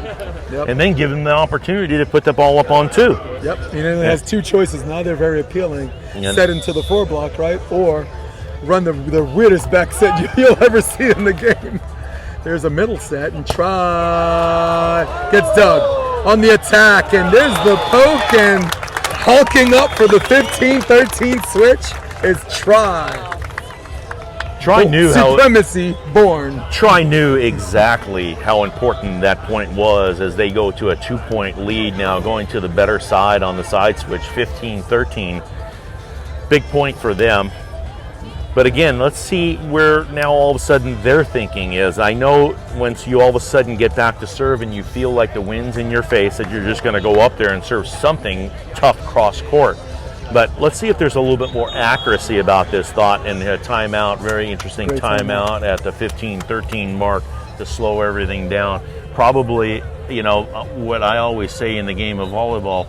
Yep. And then give him the opportunity to put the ball up on 2. Yep, he only has 2 choices. Now they're very appealing. Set into the 4 block, right? Or run the weirdest back set you'll ever see in the game. There's a middle set, and Try gets dug on the attack, and there's the poke, and hulking up for the 15-13 switch is Try. Try knew supremacy Bourne. Try knew exactly how important that point was as they go to a 2-point lead now, going to the better side on the side switch, 15-13. Big point for them. But again, let's see where now all of a sudden their thinking is. I know once you all of a sudden get back to serve and you feel like the wind's in your face that you're just going to go up there and serve something tough cross court. But let's see if there's a little bit more accuracy about this thought, and a timeout, very interesting timeout at the 15-13 mark to slow everything down. Probably, what I always say in the game of volleyball,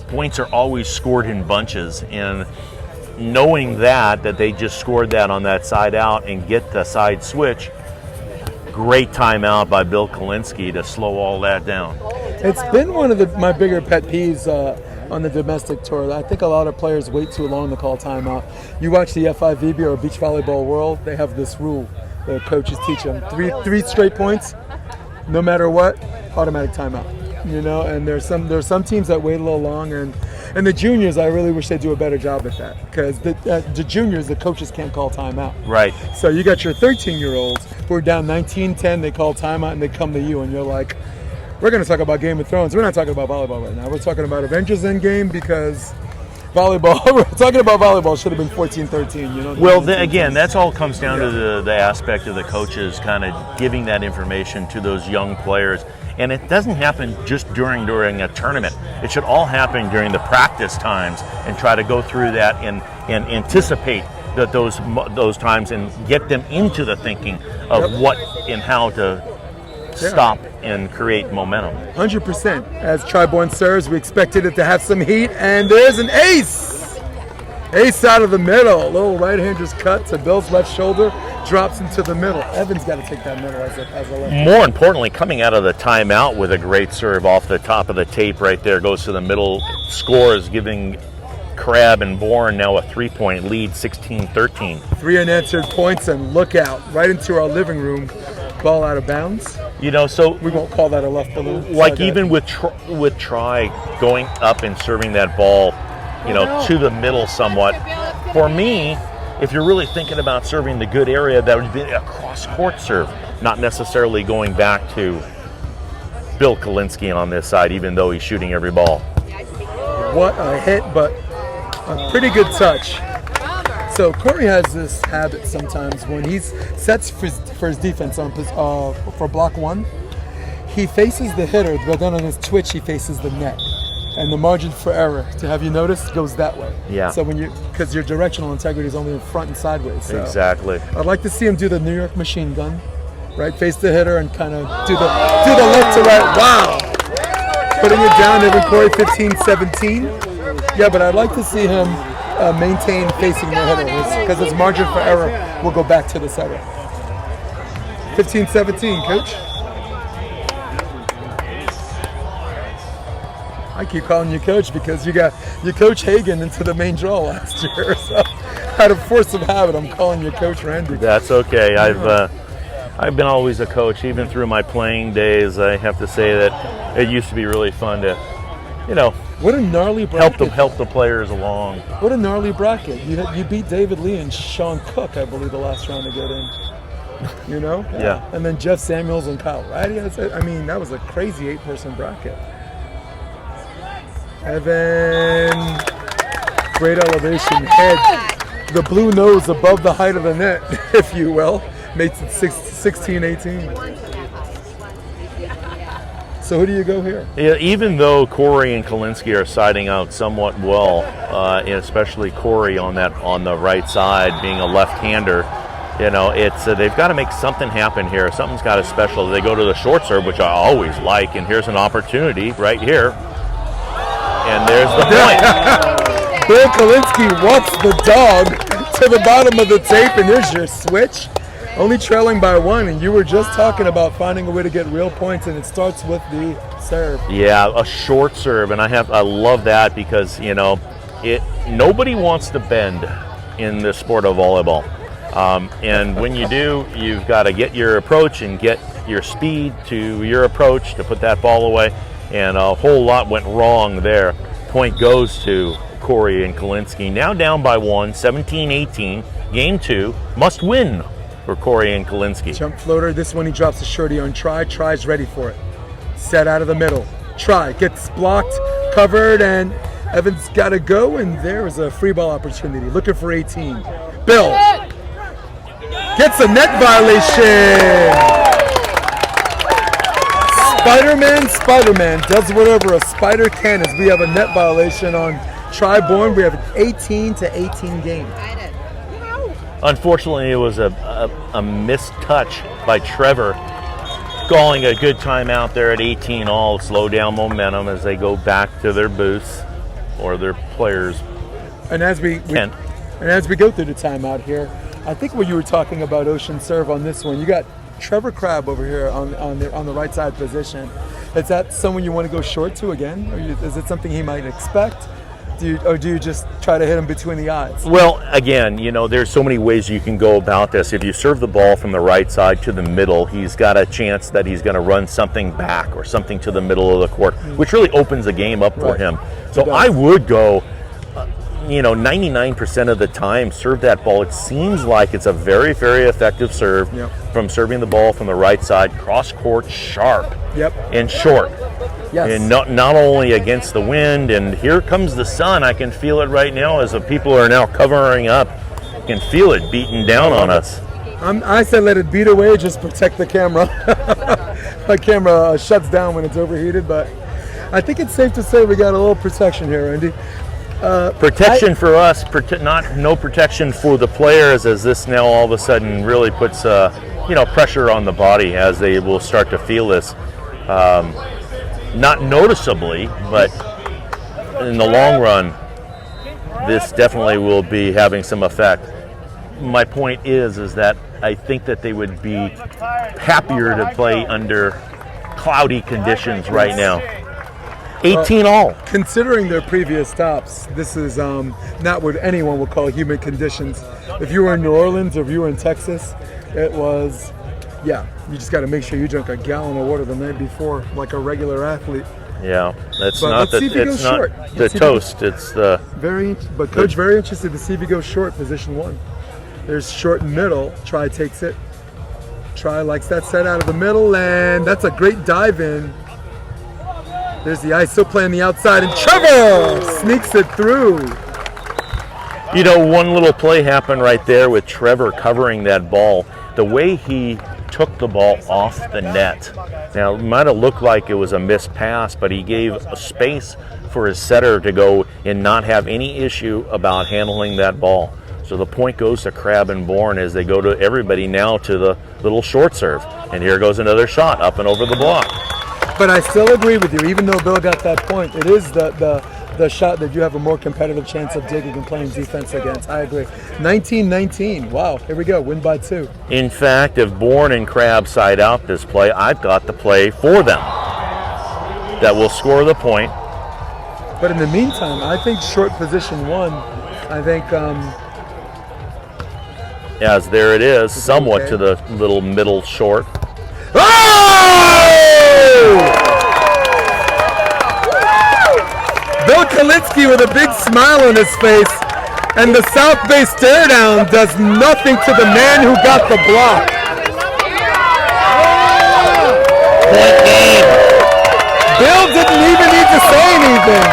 points are always scored in bunches, and knowing that they just scored that on that side out and get the side switch, great timeout by Bill Kolinske to slow all that down. It's been one of my bigger pet peeves on the domestic tour. I think a lot of players wait too long to call timeout. You watch the FIVB or Beach Volleyball World, they have this rule the coaches teach them. Three straight points, no matter what, automatic timeout. And there's some teams that wait a little long, and the juniors, I really wish they'd do a better job at that, because the juniors, the coaches can't call timeout. Right. So you got your 13-year-olds who are down 19-10, they call timeout, and they come to you, and you're like, we're going to talk about Game of Thrones. We're not talking about volleyball right now. We're talking about Avengers Endgame, because volleyball, we're talking about volleyball should have been 14-13. Well, again, that's all comes down to the aspect of the coaches kind of giving that information to those young players. And it doesn't happen just during a tournament. It should all happen during the practice times, and try to go through that and anticipate those times and get them into the thinking of what and how to stop and create momentum. 100%. As Tri-Bourne serves, we expected it to have some heat, and there's an ace! Ace out of the middle. A little right-hander's cut to Bill's left shoulder, drops into the middle. Evan's got to take that middle as a left. More importantly, coming out of the timeout with a great serve off the top of the tape right there, goes to the middle, scores, giving Crabb and Bourne now a 3-point lead, 16-13. 3 unanswered points, and look out, right into our living room. Ball out of bounds. So we won't call that a left balloon. Like even with Try going up and serving that ball, to the middle somewhat. For me, if you're really thinking about serving the good area, that would be a cross-court serve, not necessarily going back to Bill Kolinske on this side, even though he's shooting every ball. What a hit, but a pretty good touch. So Cory has this habit sometimes when he sets for his defense for block 1, he faces the hitter, but then on his twitch he faces the net. And the margin for error, have you noticed, goes that way. Yeah. So because your directional integrity is only in front and sideways. So Exactly. I'd like to see him do the New York machine gun, right? Face the hitter and kind of do the left to right. Wow. Putting it down, Evan Cory, 15-17. Yeah, but I'd like to see him maintain facing the hitter because his margin for error will go back to the setter. 15-17, coach. I keep calling you coach because you coach Hagen into the main draw last year. So out of force of habit, I'm calling you Coach Randy. That's okay. I've been always a coach, even through my playing days. I have to say that it used to be really fun to, what a gnarly bracket. help the players along. What a gnarly bracket. You beat David Lee and Sean Cook, I believe, the last round to get in. Yeah. And then Jeff Samuels and Kyle Ratty. I mean, that was a crazy 8-person bracket. Evan, great elevation, head, the blue nose above the height of the net, if you will, makes it 16-18. So who do you go here? Yeah, even though Cory and Kolinske are siding out somewhat well, and especially Cory on the right side, being a left-hander, it's they've got to make something happen here. Something's got to special. They go to the short serve, which I always like, and here's an opportunity right here. And there's the point. Bill Kolinske walks the dog to the bottom of the tape, and there's your switch. Only trailing by 1, and you were just talking about finding a way to get real points, and it starts with the serve. Yeah, a short serve, and I love that because nobody wants to bend in the sport of volleyball, and when you do, you've got to get your approach and get your speed to your approach to put that ball away. And a whole lot went wrong there. Point goes to Cory and Kolinske. Now down by 1, 17-18. Game 2, must win for Cory and Kolinske. Jump floater. This one he drops the shorty on try. Try's ready for it. Set out of the middle. Try. Gets blocked, covered, and Evan's got to go. And there is a free ball opportunity. Looking for 18. Bill gets a net violation. Spider-Man does whatever a spider can as we have a net violation on Bourne. We have an 18-18 game. Unfortunately, it was a missed touch by Trevor, calling a good timeout there at 18 all, slow down momentum as they go back to their booths or their players. And as we go through the timeout here, I think when you were talking about ocean serve on this one, you got Trevor Crabb over here on the right side position. Is that someone you want to go short to again? Or is it something he might expect? Do you just try to hit him between the eyes? Well, again, there's so many ways you can go about this. If you serve the ball from the right side to the middle, he's got a chance that he's going to run something back or something to the middle of the court, which really opens the game up for him. So I would go 99% of the time, serve that ball. It seems like it's a very, very effective serve from serving the ball from the right side, cross court, sharp, and short. Yes. And not only against the wind, and here comes the sun. I can feel it right now as the people are now covering up. I can feel it beating down on us. I said let it beat away, just protect the camera. My camera shuts down when it's overheated, but I think it's safe to say we got a little protection here, Andy. Protection for us, no protection for the players, as this now all of a sudden really puts pressure on the body as they will start to feel this. Not noticeably, but in the long run, this definitely will be having some effect. My point is that I think that they would be happier to play under cloudy conditions right now. 18 all. Considering their previous stops, this is not what anyone would call humid conditions. If you were in New Orleans or if you were in Texas, it was, you just got to make sure you drink a gallon of water the night before, like a regular athlete. Yeah, that's but not the, it's not short. The toast. It's the Coach very interested to see if he goes short, position 1. There's short and middle. Try takes it. Try likes that set out of the middle, and that's a great dive in. There's the ISO play on the outside, and Trevor sneaks it through. One little play happened right there with Trevor covering that ball. The way he took the ball off the net. Now, it might have looked like it was a missed pass, but he gave a space for his setter to go and not have any issue about handling that ball. So the point goes to Crabb and Bourne as they go to everybody now to the little short serve. And here goes another shot up and over the block. But I still agree with you, even though Bill got that point, it is the shot that you have a more competitive chance of digging and playing defense against. I agree. 19-19. Wow, here we go, win by 2. In fact, if Bourne and Crabb side out this play, I've got the play for them that will score the point. But in the meantime, I think short position 1, I think as there it is, somewhat to the little middle short. Oh! Bill Kolinske with a big smile on his face, and the South Bay stare down does nothing to the man who got the block. Point game. Bill didn't even need to say anything.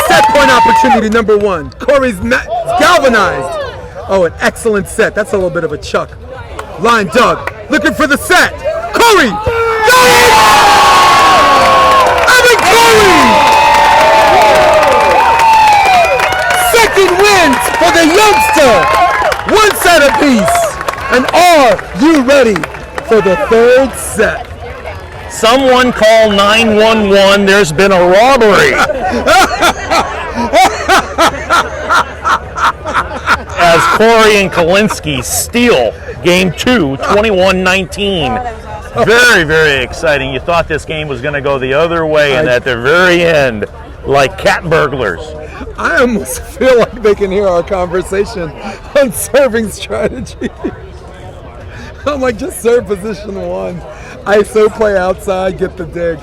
Set point opportunity number 1. Cory's galvanized. Oh, an excellent set. That's a little bit of a chuck. Line dug. Looking for the set. Cory! Got it! Evan Cory! Second wins for the youngster. 1 set apiece. And are you ready for the 3rd set? Someone call 911. There's been a robbery. As Cory and Kolinske steal game 2, 21-19. Very, very exciting. You thought this game was going to go the other way, and at the very end, like cat burglars. I almost feel like they can hear our conversation on serving strategy. I'm like, just serve position 1. ISO play outside, get the dig.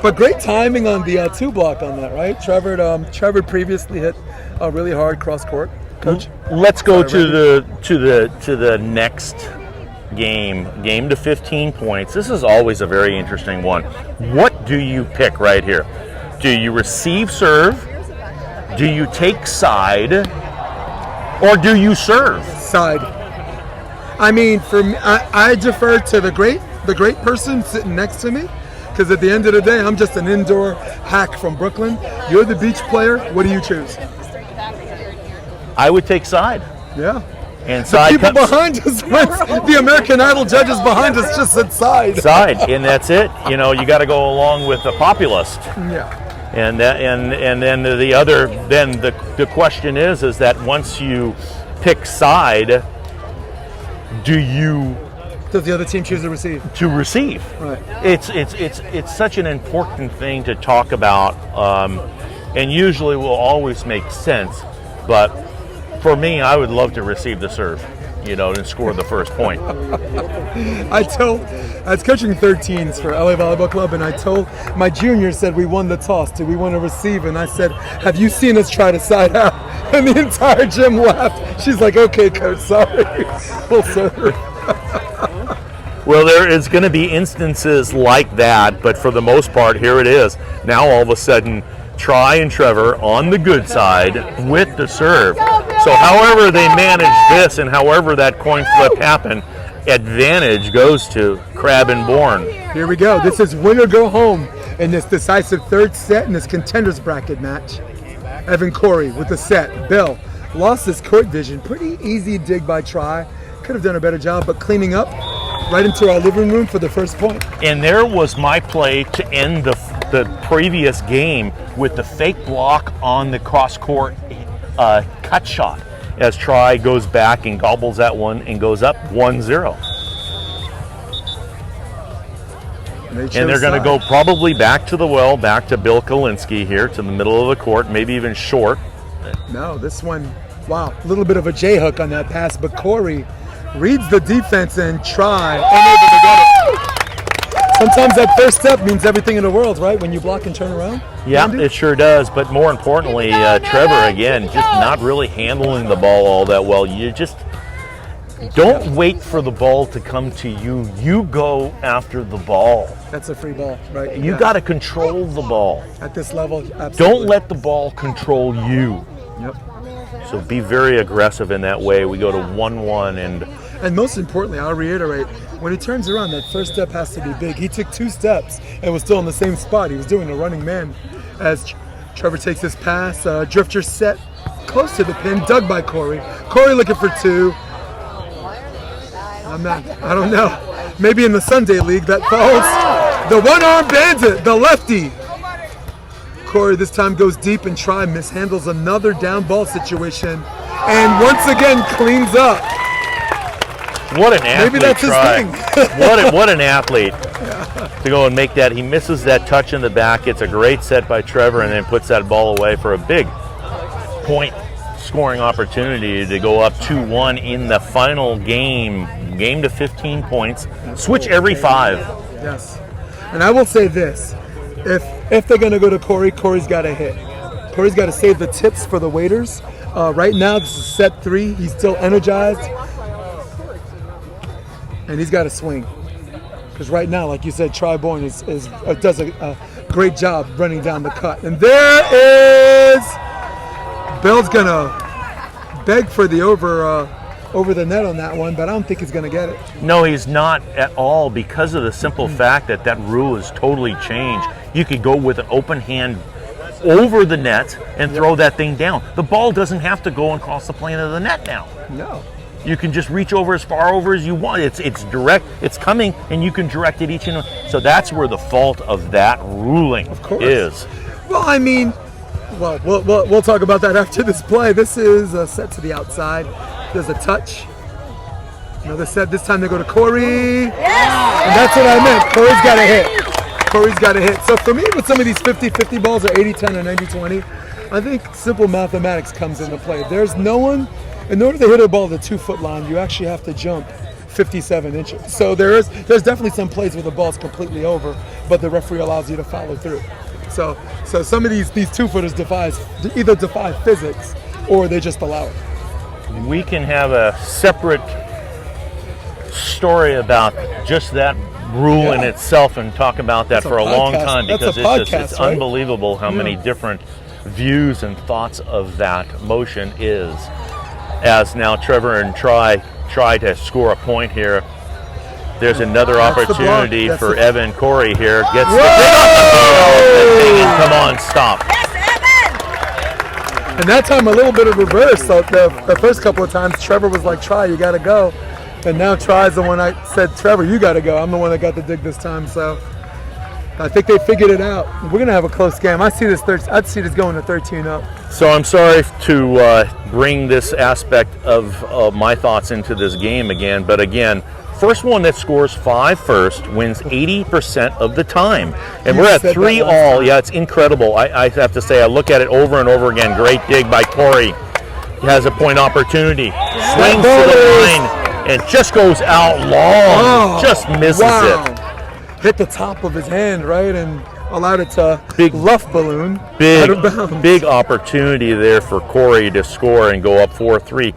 But great timing on the 2 block on that, right? Trevor previously hit a really hard cross court. Coach, let's go to the next game to 15 points. This is always a very interesting one. What do you pick right here? Do you receive serve? Do you take side? Or do you serve? Side. I mean, for me, I defer to the great person sitting next to me, because at the end of the day, I'm just an indoor hack from Brooklyn. You're the beach player. What do you choose? I would take side. Yeah. And side the people behind us, the American Idol judges behind us just said side. Side, and that's it. You know, you got to go along with the populist. Yeah. And then the question is that once you pick side, does the other team choose to receive? To receive. Right. It's such an important thing to talk about, and usually will always make sense, but for me, I would love to receive the serve, and score the first point. I was coaching 13s for LA Volleyball Club, and I told my junior, said we won the toss. Do we want to receive? And I said, have you seen us try to side out? And the entire gym laughed. She's like, okay, coach, sorry. We'll serve. Well, there is going to be instances like that, but for the most part, here it is. Now all of a sudden, Try and Trevor on the good side with the serve. So however they manage this and however that coin flip happened, advantage goes to Crabb and Bourne. Here we go. This is win or go home in this decisive 3rd set in this Contenders bracket match. Evan Cory with the set. Bill lost his court vision. Pretty easy dig by Try. Could have done a better job, but cleaning up right into our living room for the first point. And there was my play to end the previous game with the fake block on the cross-court cut shot as Try goes back and gobbles that one and goes up 1-0. And they're going to go probably back to the well, back to Bill Kolinske here to the middle of the court, maybe even short. No, this one, wow, a little bit of a J-hook on that pass, but Cory reads the defense and Try unable to get it. Sometimes that first step means everything in the world, right? When you block and turn around. Yeah, Andy? it sure does. But more importantly, Trevor, again, just not really handling the ball all that well. You just don't wait for the ball to come to you. You go after the ball. That's a free ball, right? You got to control the ball. At this level, absolutely. Don't let the ball control you. Yep. So be very aggressive in that way. We go to 1-1 And most importantly, I'll reiterate, when he turns around, that first step has to be big. He took 2 steps and was still in the same spot. He was doing a running man as Trevor takes his pass. Drifter set close to the pin, dug by Cory. Cory looking for two. I don't know. Maybe in the Sunday League that falls. The one-arm bandit, the lefty. Cory this time goes deep and mishandles another down ball situation. And once again cleans up. What an athlete! Maybe that's his try. thing. what an athlete to go and make that. He misses that touch in the back. It's a great set by Trevor, and then puts that ball away for a big point scoring opportunity to go up 2-1 in the final game to 15 points. Switch every 5. Yes, and I will say this: if they're going to go to Cory, Cory's got to hit. Cory's got to save the tips for the waiters. Right now, this is set 3. He's still energized. And he's got to swing. Because right now, like you said, Bourne does a great job running down the cut. And there is... Bell's going to beg for the over the net on that one, but I don't think he's going to get it. No, he's not at all, because of the simple fact that rule is totally changed. You could go with an open hand over the net and throw that thing down. The ball doesn't have to go and cross the plane of the net now. No. You can just reach over as far over as you want. It's direct. It's coming, and you can direct it each and so that's where the fault of that ruling is. Well, I mean, we'll talk about that after this play. This is a set to the outside. There's a touch. Another set. This time they go to Cory. Yes! And that's what I meant. Cory's got to hit. Cory's got to hit. So for me, with some of these 50-50 balls or 80-10 or 90-20, I think simple mathematics comes into play. There's no one. In order to hit a ball at the 2-foot line, you actually have to jump 57 inches. So there's definitely some plays where the ball's completely over, but the referee allows you to follow through. So some of these 2-footers either defy physics or they just allow it. We can have a separate story about just that rule in itself and talk about that for a long time, because it's unbelievable how many different views and thoughts of that motion is. As now Trevor and try to score a point here. There's another opportunity for Evan. Cory here gets the thing and come on, stop. And that time a little bit of reverse. So the first couple of times Trevor was like, you got to go. And now Try's the one I said, Trevor, you got to go. I'm the one that got the dig this time. So I think they figured it out. We're going to have a close game. I'd see this going to 13-0. So I'm sorry to bring this aspect of my thoughts into this game again. But again, first one that scores 5 first wins 80% of the time. And we're at 3-all. Yeah, it's incredible. I have to say, I look at it over and over again. Great dig by Cory. He has a point opportunity. Swings to the line and just goes out long. Just misses it. Hit the top of his hand, right, and allowed it to luff balloon out of bounds. Big opportunity there for Cory to score and go up 4-3.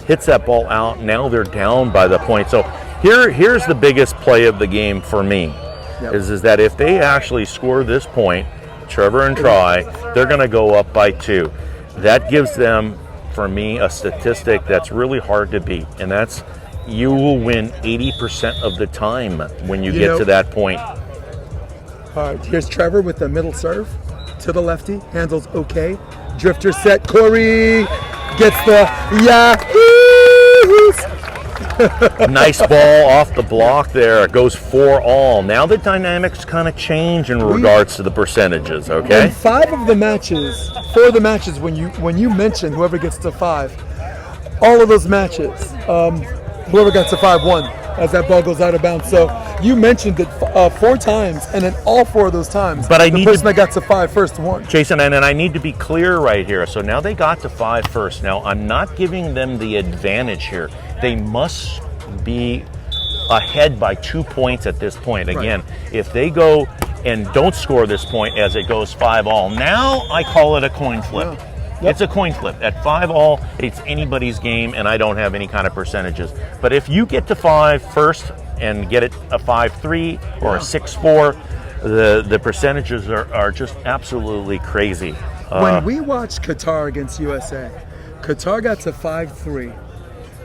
Hits that ball out. Now they're down by the point. So here's the biggest play of the game for me, is that if they actually score this point, Trevor and Try, they're going to go up by 2. That gives them, for me, a statistic that's really hard to beat, and that's you will win 80% of the time when you get to that point. All right, here's Trevor with the middle serve to the lefty. Handles okay. Drifter set. Cory gets the Nice ball off the block there. It goes 4-all. Now the dynamics kind of change in regards to the percentages, okay? In 4 of the matches, when you mention whoever gets to 5, all of those matches, whoever got to 5 won as that ball goes out of bounds. So you mentioned it 4 times, and in all 4 of those times, the person that got to 5 first won. Jason, and I need to be clear right here. So now they got to 5 first. Now I'm not giving them the advantage here. They must be ahead by 2 points at this point. Again, if they go and don't score this point as it goes 5-all, now I call it a coin flip. Yeah. Yep. It's a coin flip. At 5-all, it's anybody's game, and I don't have any kind of percentages. But if you get to 5 first and get it a 5-3 or a 6-4, the percentages are just absolutely crazy. When we watched Qatar against USA, Qatar got to 5-3,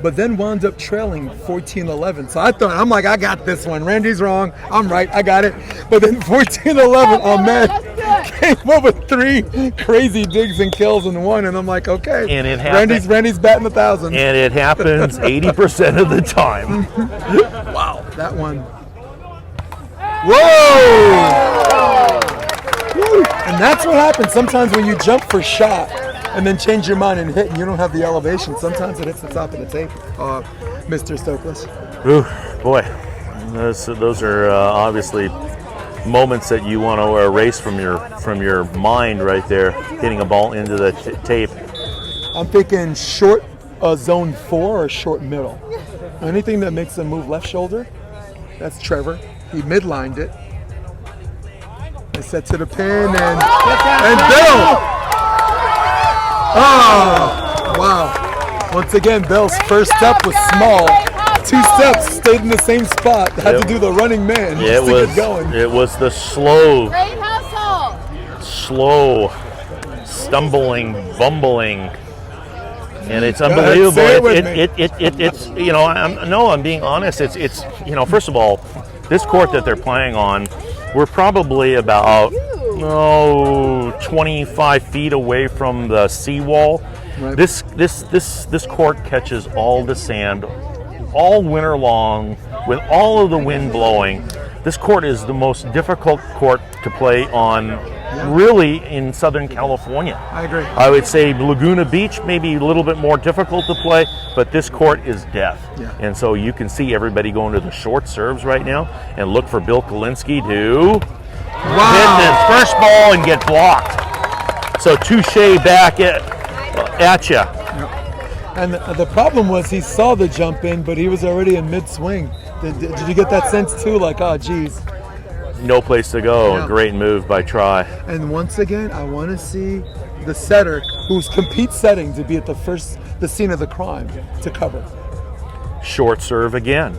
but then wound up trailing 14-11. So I'm like, I got this one. Randy's wrong. I'm right. I got it. But then 14-11, oh man, came up with 3 crazy digs and kills in one, and I'm like, okay. And it happened. Randy's batting 1,000. And it happens 80% of the time. Wow, that one. Whoa! Woo. And that's what happens sometimes when you jump for shot and then change your mind and hit, and you don't have the elevation. Sometimes it hits the top of the tape, Mr. Stokely. Ooh, boy, those are obviously moments that you want to erase from your mind right there, hitting a ball into the tape. I'm thinking short zone 4 or short middle. Anything that makes them move left shoulder, that's Trevor. He midlined it. They set to the pin and Bill! Oh, wow. Once again, Bill's first step was small. 2 steps, stayed in the same spot. Had to do the running man just to get going. It was the slow, stumbling, bumbling, and it's unbelievable. It's you know, I'm being honest. It's you know, first of all, this court that they're playing on, we're probably about 25 feet away from the seawall. Right. This court catches all the sand all winter long with all of the wind blowing. This court is the most difficult court to play on really in Southern California. I agree. I would say Laguna Beach maybe a little bit more difficult to play, but this court is death. Yeah. And so you can see everybody going to the short serves right now and look for Bill Kolinske to hit his first ball and get blocked. So touche back at you. And the problem was he saw the jump in, but he was already in mid-swing. Did you get that sense too? Like, oh, geez. No place to go. Yeah. Great move by Try. And once again, I want to see the setter, who's compete setting to be at the scene of the crime, to cover. Short serve again.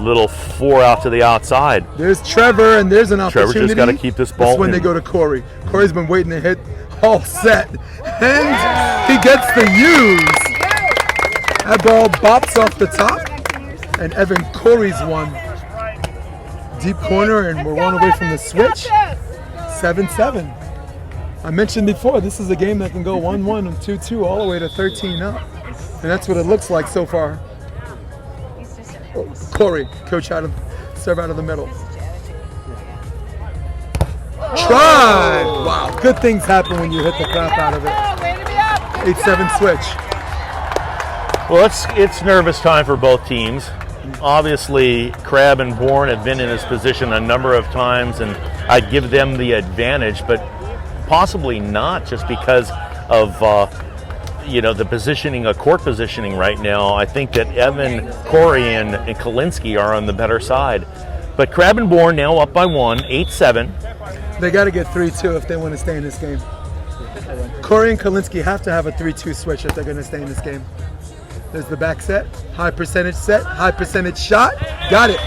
Little 4 out to the outside. There's Trevor, and there's an opportunity. Trevor just got to keep this ball That's when in. they go to Cory. Cory's been waiting to hit all set. And he gets the use. That ball bops off the top. And Evan Cory's one. Deep corner, and we're 1 away from the switch. 7-7. I mentioned before, this is a game that can go 1-1 and 2-2 all the way to 13 up. And that's what it looks like so far. Cory, coach serve out of the middle. Try! Wow, good things happen when you hit the crap out of it. 8-7 switch. Well, it's nervous time for both teams. Obviously, Crabb and Bourne have been in this position a number of times, and I'd give them the advantage, but possibly not just because of the positioning, court positioning right now. I think that Evan, Cory, and Kolinske are on the better side. But Crabb and Bourne now up by 1, 8-7. They got to get 3-2 if they want to stay in this game. Cory and Kolinske have to have a 3-2 switch if they're going to stay in this game. There's the back set, high percentage set, high percentage shot. Got it.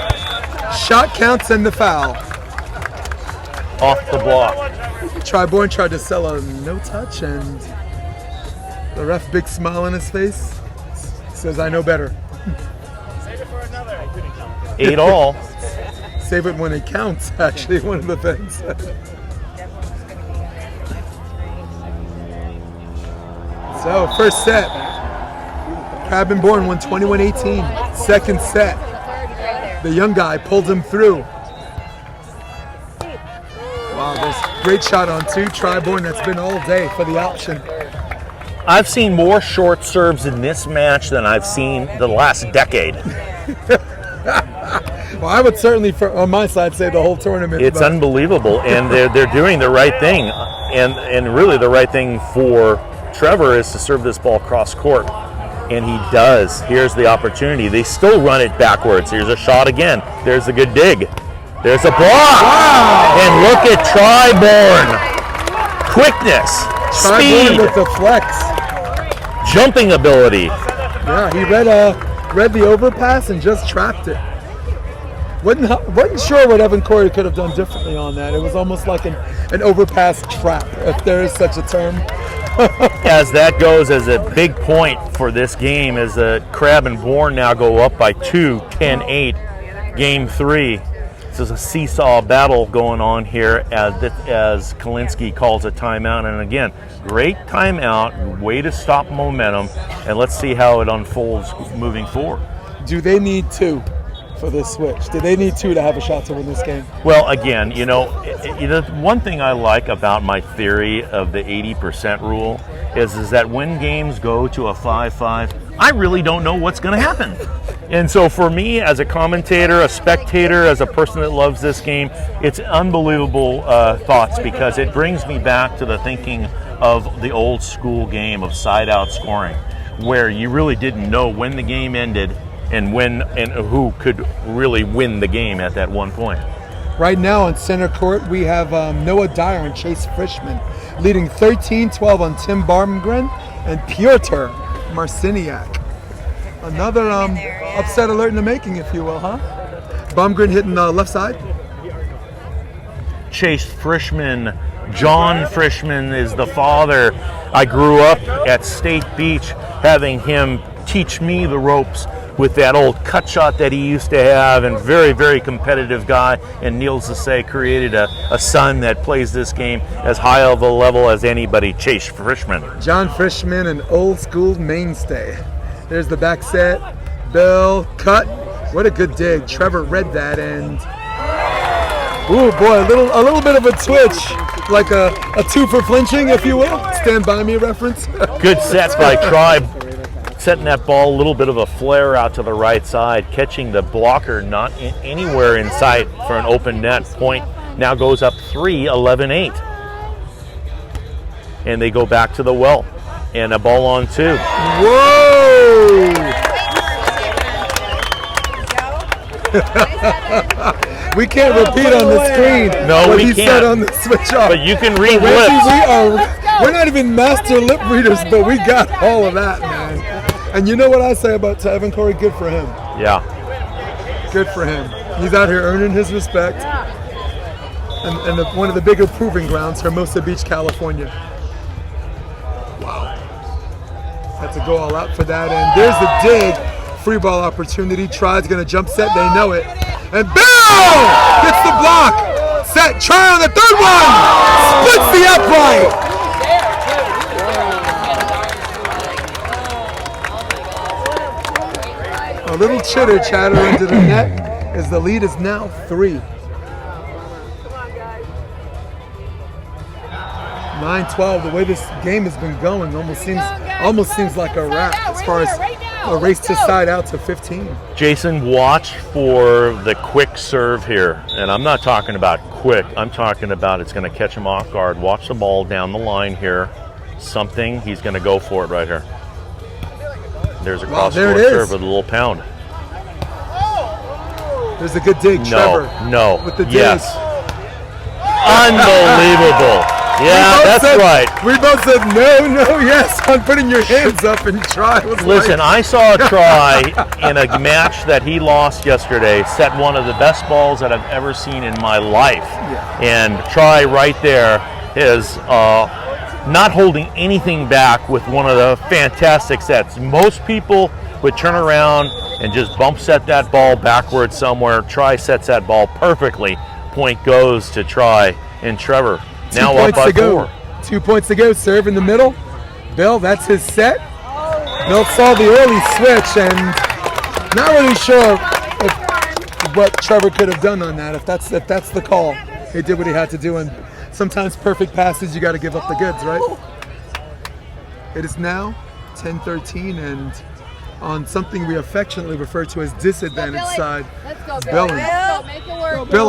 Shot counts and the foul. Off the block. Bourne tried to sell a no touch, and the ref, big smile on his face, says, I know better. Save it for another. 8 all. Save it when it counts, actually, one of the things. So, first set. Crabb and Bourne won 21-18. Second set. The young guy pulled him through. Wow, there's great shot on 2. Bourne, that's been all day for the option. I've seen more short serves in this match than I've seen the last decade. Well, I would certainly, on my side, say the whole tournament. It's unbelievable, and they're doing the right thing, and really the right thing for Trevor is to serve this ball cross court, and he does. Here's the opportunity. They still run it backwards. Here's a shot again. There's a good dig. There's a block. Wow. And look at Bourne. Quickness, speed, with the flex, jumping ability. Yeah, he read the overpass and just trapped it. Wasn't sure what Evan Cory could have done differently on that. It was almost like an overpass trap, if there is such a term. As that goes as a big point for this game, as Crabb and Bourne now go up by 2, 10-8, game 3. it's a seesaw battle going on here as Kolinske calls a timeout. And again, great timeout, way to stop momentum, and let's see how it unfolds moving forward. Do they need 2 for this switch? Do they need 2 to have a shot to win this game? Well, again, one thing I like about my theory of the 80% rule is that when games go to a 5-5, I really don't know what's going to happen. And so for me, as a commentator, a spectator, as a person that loves this game, it's unbelievable thoughts, because it brings me back to the thinking of the old school game of side-out scoring, where you really didn't know when the game ended and when and who could really win the game at that one point. Right now on center court, we have Noah Dyer and Chase Frischman leading 13-12 on Tim Barmgren and Piotr Marciniak. Another upset alert in the making, if you will, huh? Barmgren hitting the left side. Chase Frischman, John Frischman is the father. I grew up at State Beach having him teach me the ropes with that old cut shot that he used to have, and very, very competitive guy. And needless to say, created a son that plays this game as high of a level as anybody, Chase Frischman. John Frischman, an old school mainstay. There's the back set. Bell, cut. What a good dig. Trevor read that, and ooh boy, a little bit of a twitch. Like a 2 for flinching, if you will. Stand by me reference. Good sets by Crabb. Setting that ball a little bit of a flare out to the right side, catching the blocker not anywhere in sight for an open net. Point now goes up 3, 11-8. And they go back to the well. And a ball on 2. Whoa! We can't repeat on the screen No, what we he can't. said on the switch off. But you can read Reggie, lips. we're not even master lip readers, but we got all of that, man. And you know what I say about Tevin, Cory? Good for him. Yeah. Good for him. He's out here earning his respect. And one of the bigger proving grounds, Hermosa Beach, California. Wow. Had to go all out for that. And there's the dig. Free ball opportunity. Try's going to jump set. They know it. And Bill gets the block. Set. Try on the third one. Splits the upright. A little chitter chatter into the net as the lead is now 3. 9-12. The way this game has been going almost seems like a wrap as far as a race to side out to 15. Jason, watch for the quick serve here. And I'm not talking about quick. I'm talking about it's going to catch him off guard. Watch the ball down the line here. Something. He's going to go for it right here. There's a cross-court serve with a little pound. There's a good dig, Trevor. No. With the dig. Yes. Unbelievable. Yeah, that's right. We both said no, yes on putting your hands up and try. Listen, I saw Try in a match that he lost yesterday, set one of the best balls that I've ever seen in my life. Yeah. And Try right there is not holding anything back with one of the fantastic sets. Most people would turn around and just bump set that ball backwards somewhere. Try sets that ball perfectly. Point goes to Try and Trevor. Now up by 4. 2 points to go. Serve in the middle. Bill, that's his set. Bill saw the early switch and not really sure what Trevor could have done on that. If that's the call, he did what he had to do. And sometimes perfect passes, you got to give up the goods, right? It is now 10-13, and on something we affectionately refer to as disadvantage side, Bill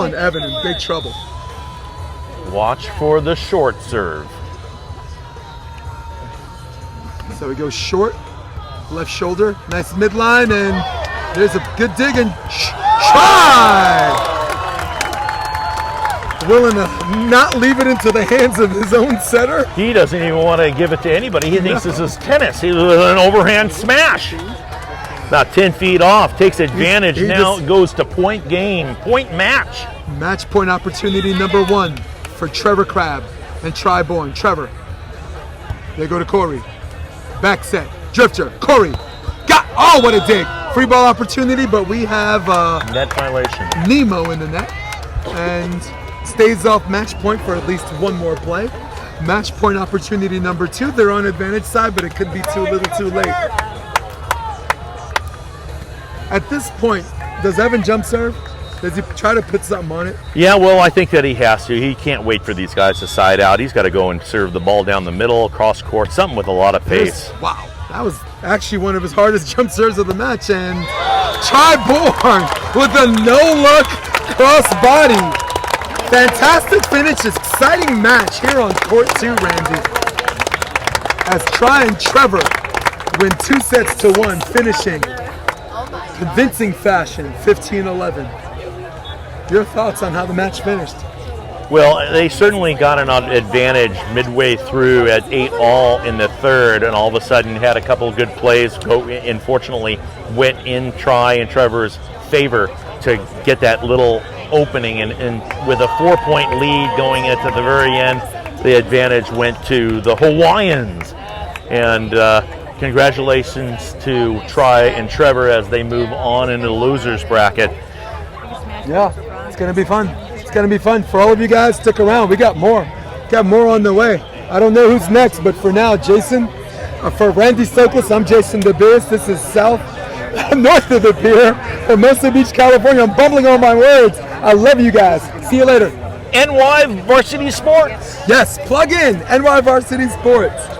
and Evan in big trouble. Watch for the short serve. So he goes short, left shoulder, nice midline, and there's a good dig and try! Willing to not leave it into the hands of his own setter. He doesn't even want to give it to anybody. He thinks this is tennis. He was an overhand smash. About 10 feet off, takes advantage. He now just goes to point game, point match. Match point opportunity number 1 for Trevor Crabb and Try Bourne. Trevor. They go to Cory. Back set. Drifter. Cory. What a dig. Free ball opportunity, but we have Net violation. Nemo in the net. and stays off match point for at least one more play. Match point opportunity number 2. They're on advantage side, but it could be too little too late. At this point, does Evan jump serve? Does he try to put something on it? Yeah, well, I think that he has to. He can't wait for these guys to side out. He's got to go and serve the ball down the middle, across court, something with a lot of pace. Wow, that was actually one of his hardest jump serves of the match. And try Bourne with a no-look cross body. Fantastic finish, exciting match here on court 2, Randy. As Try and Trevor win 2 sets to 1, finishing convincing fashion, 15-11. Your thoughts on how the match finished? Well, they certainly got an advantage midway through at 8-all in the third, and all of a sudden had a couple of good plays. Unfortunately, went in Try and Trevor's favor to get that little opening, and with a 4-point lead going into the very end, the advantage went to the Hawaiians. And congratulations to Try and Trevor as they move on into the losers bracket. Yeah, it's going to be fun. It's going to be fun. For all of you guys, stick around. We got more. Got more on the way. I don't know who's next, but for now, Jason, for Randy Stokely, I'm Jason DeBeers. This is north of the pier, Hermosa Beach, California. I'm bumbling on my words. I love you guys. See you later. NY Varsity Sports. Yes, plug in NY Varsity Sports.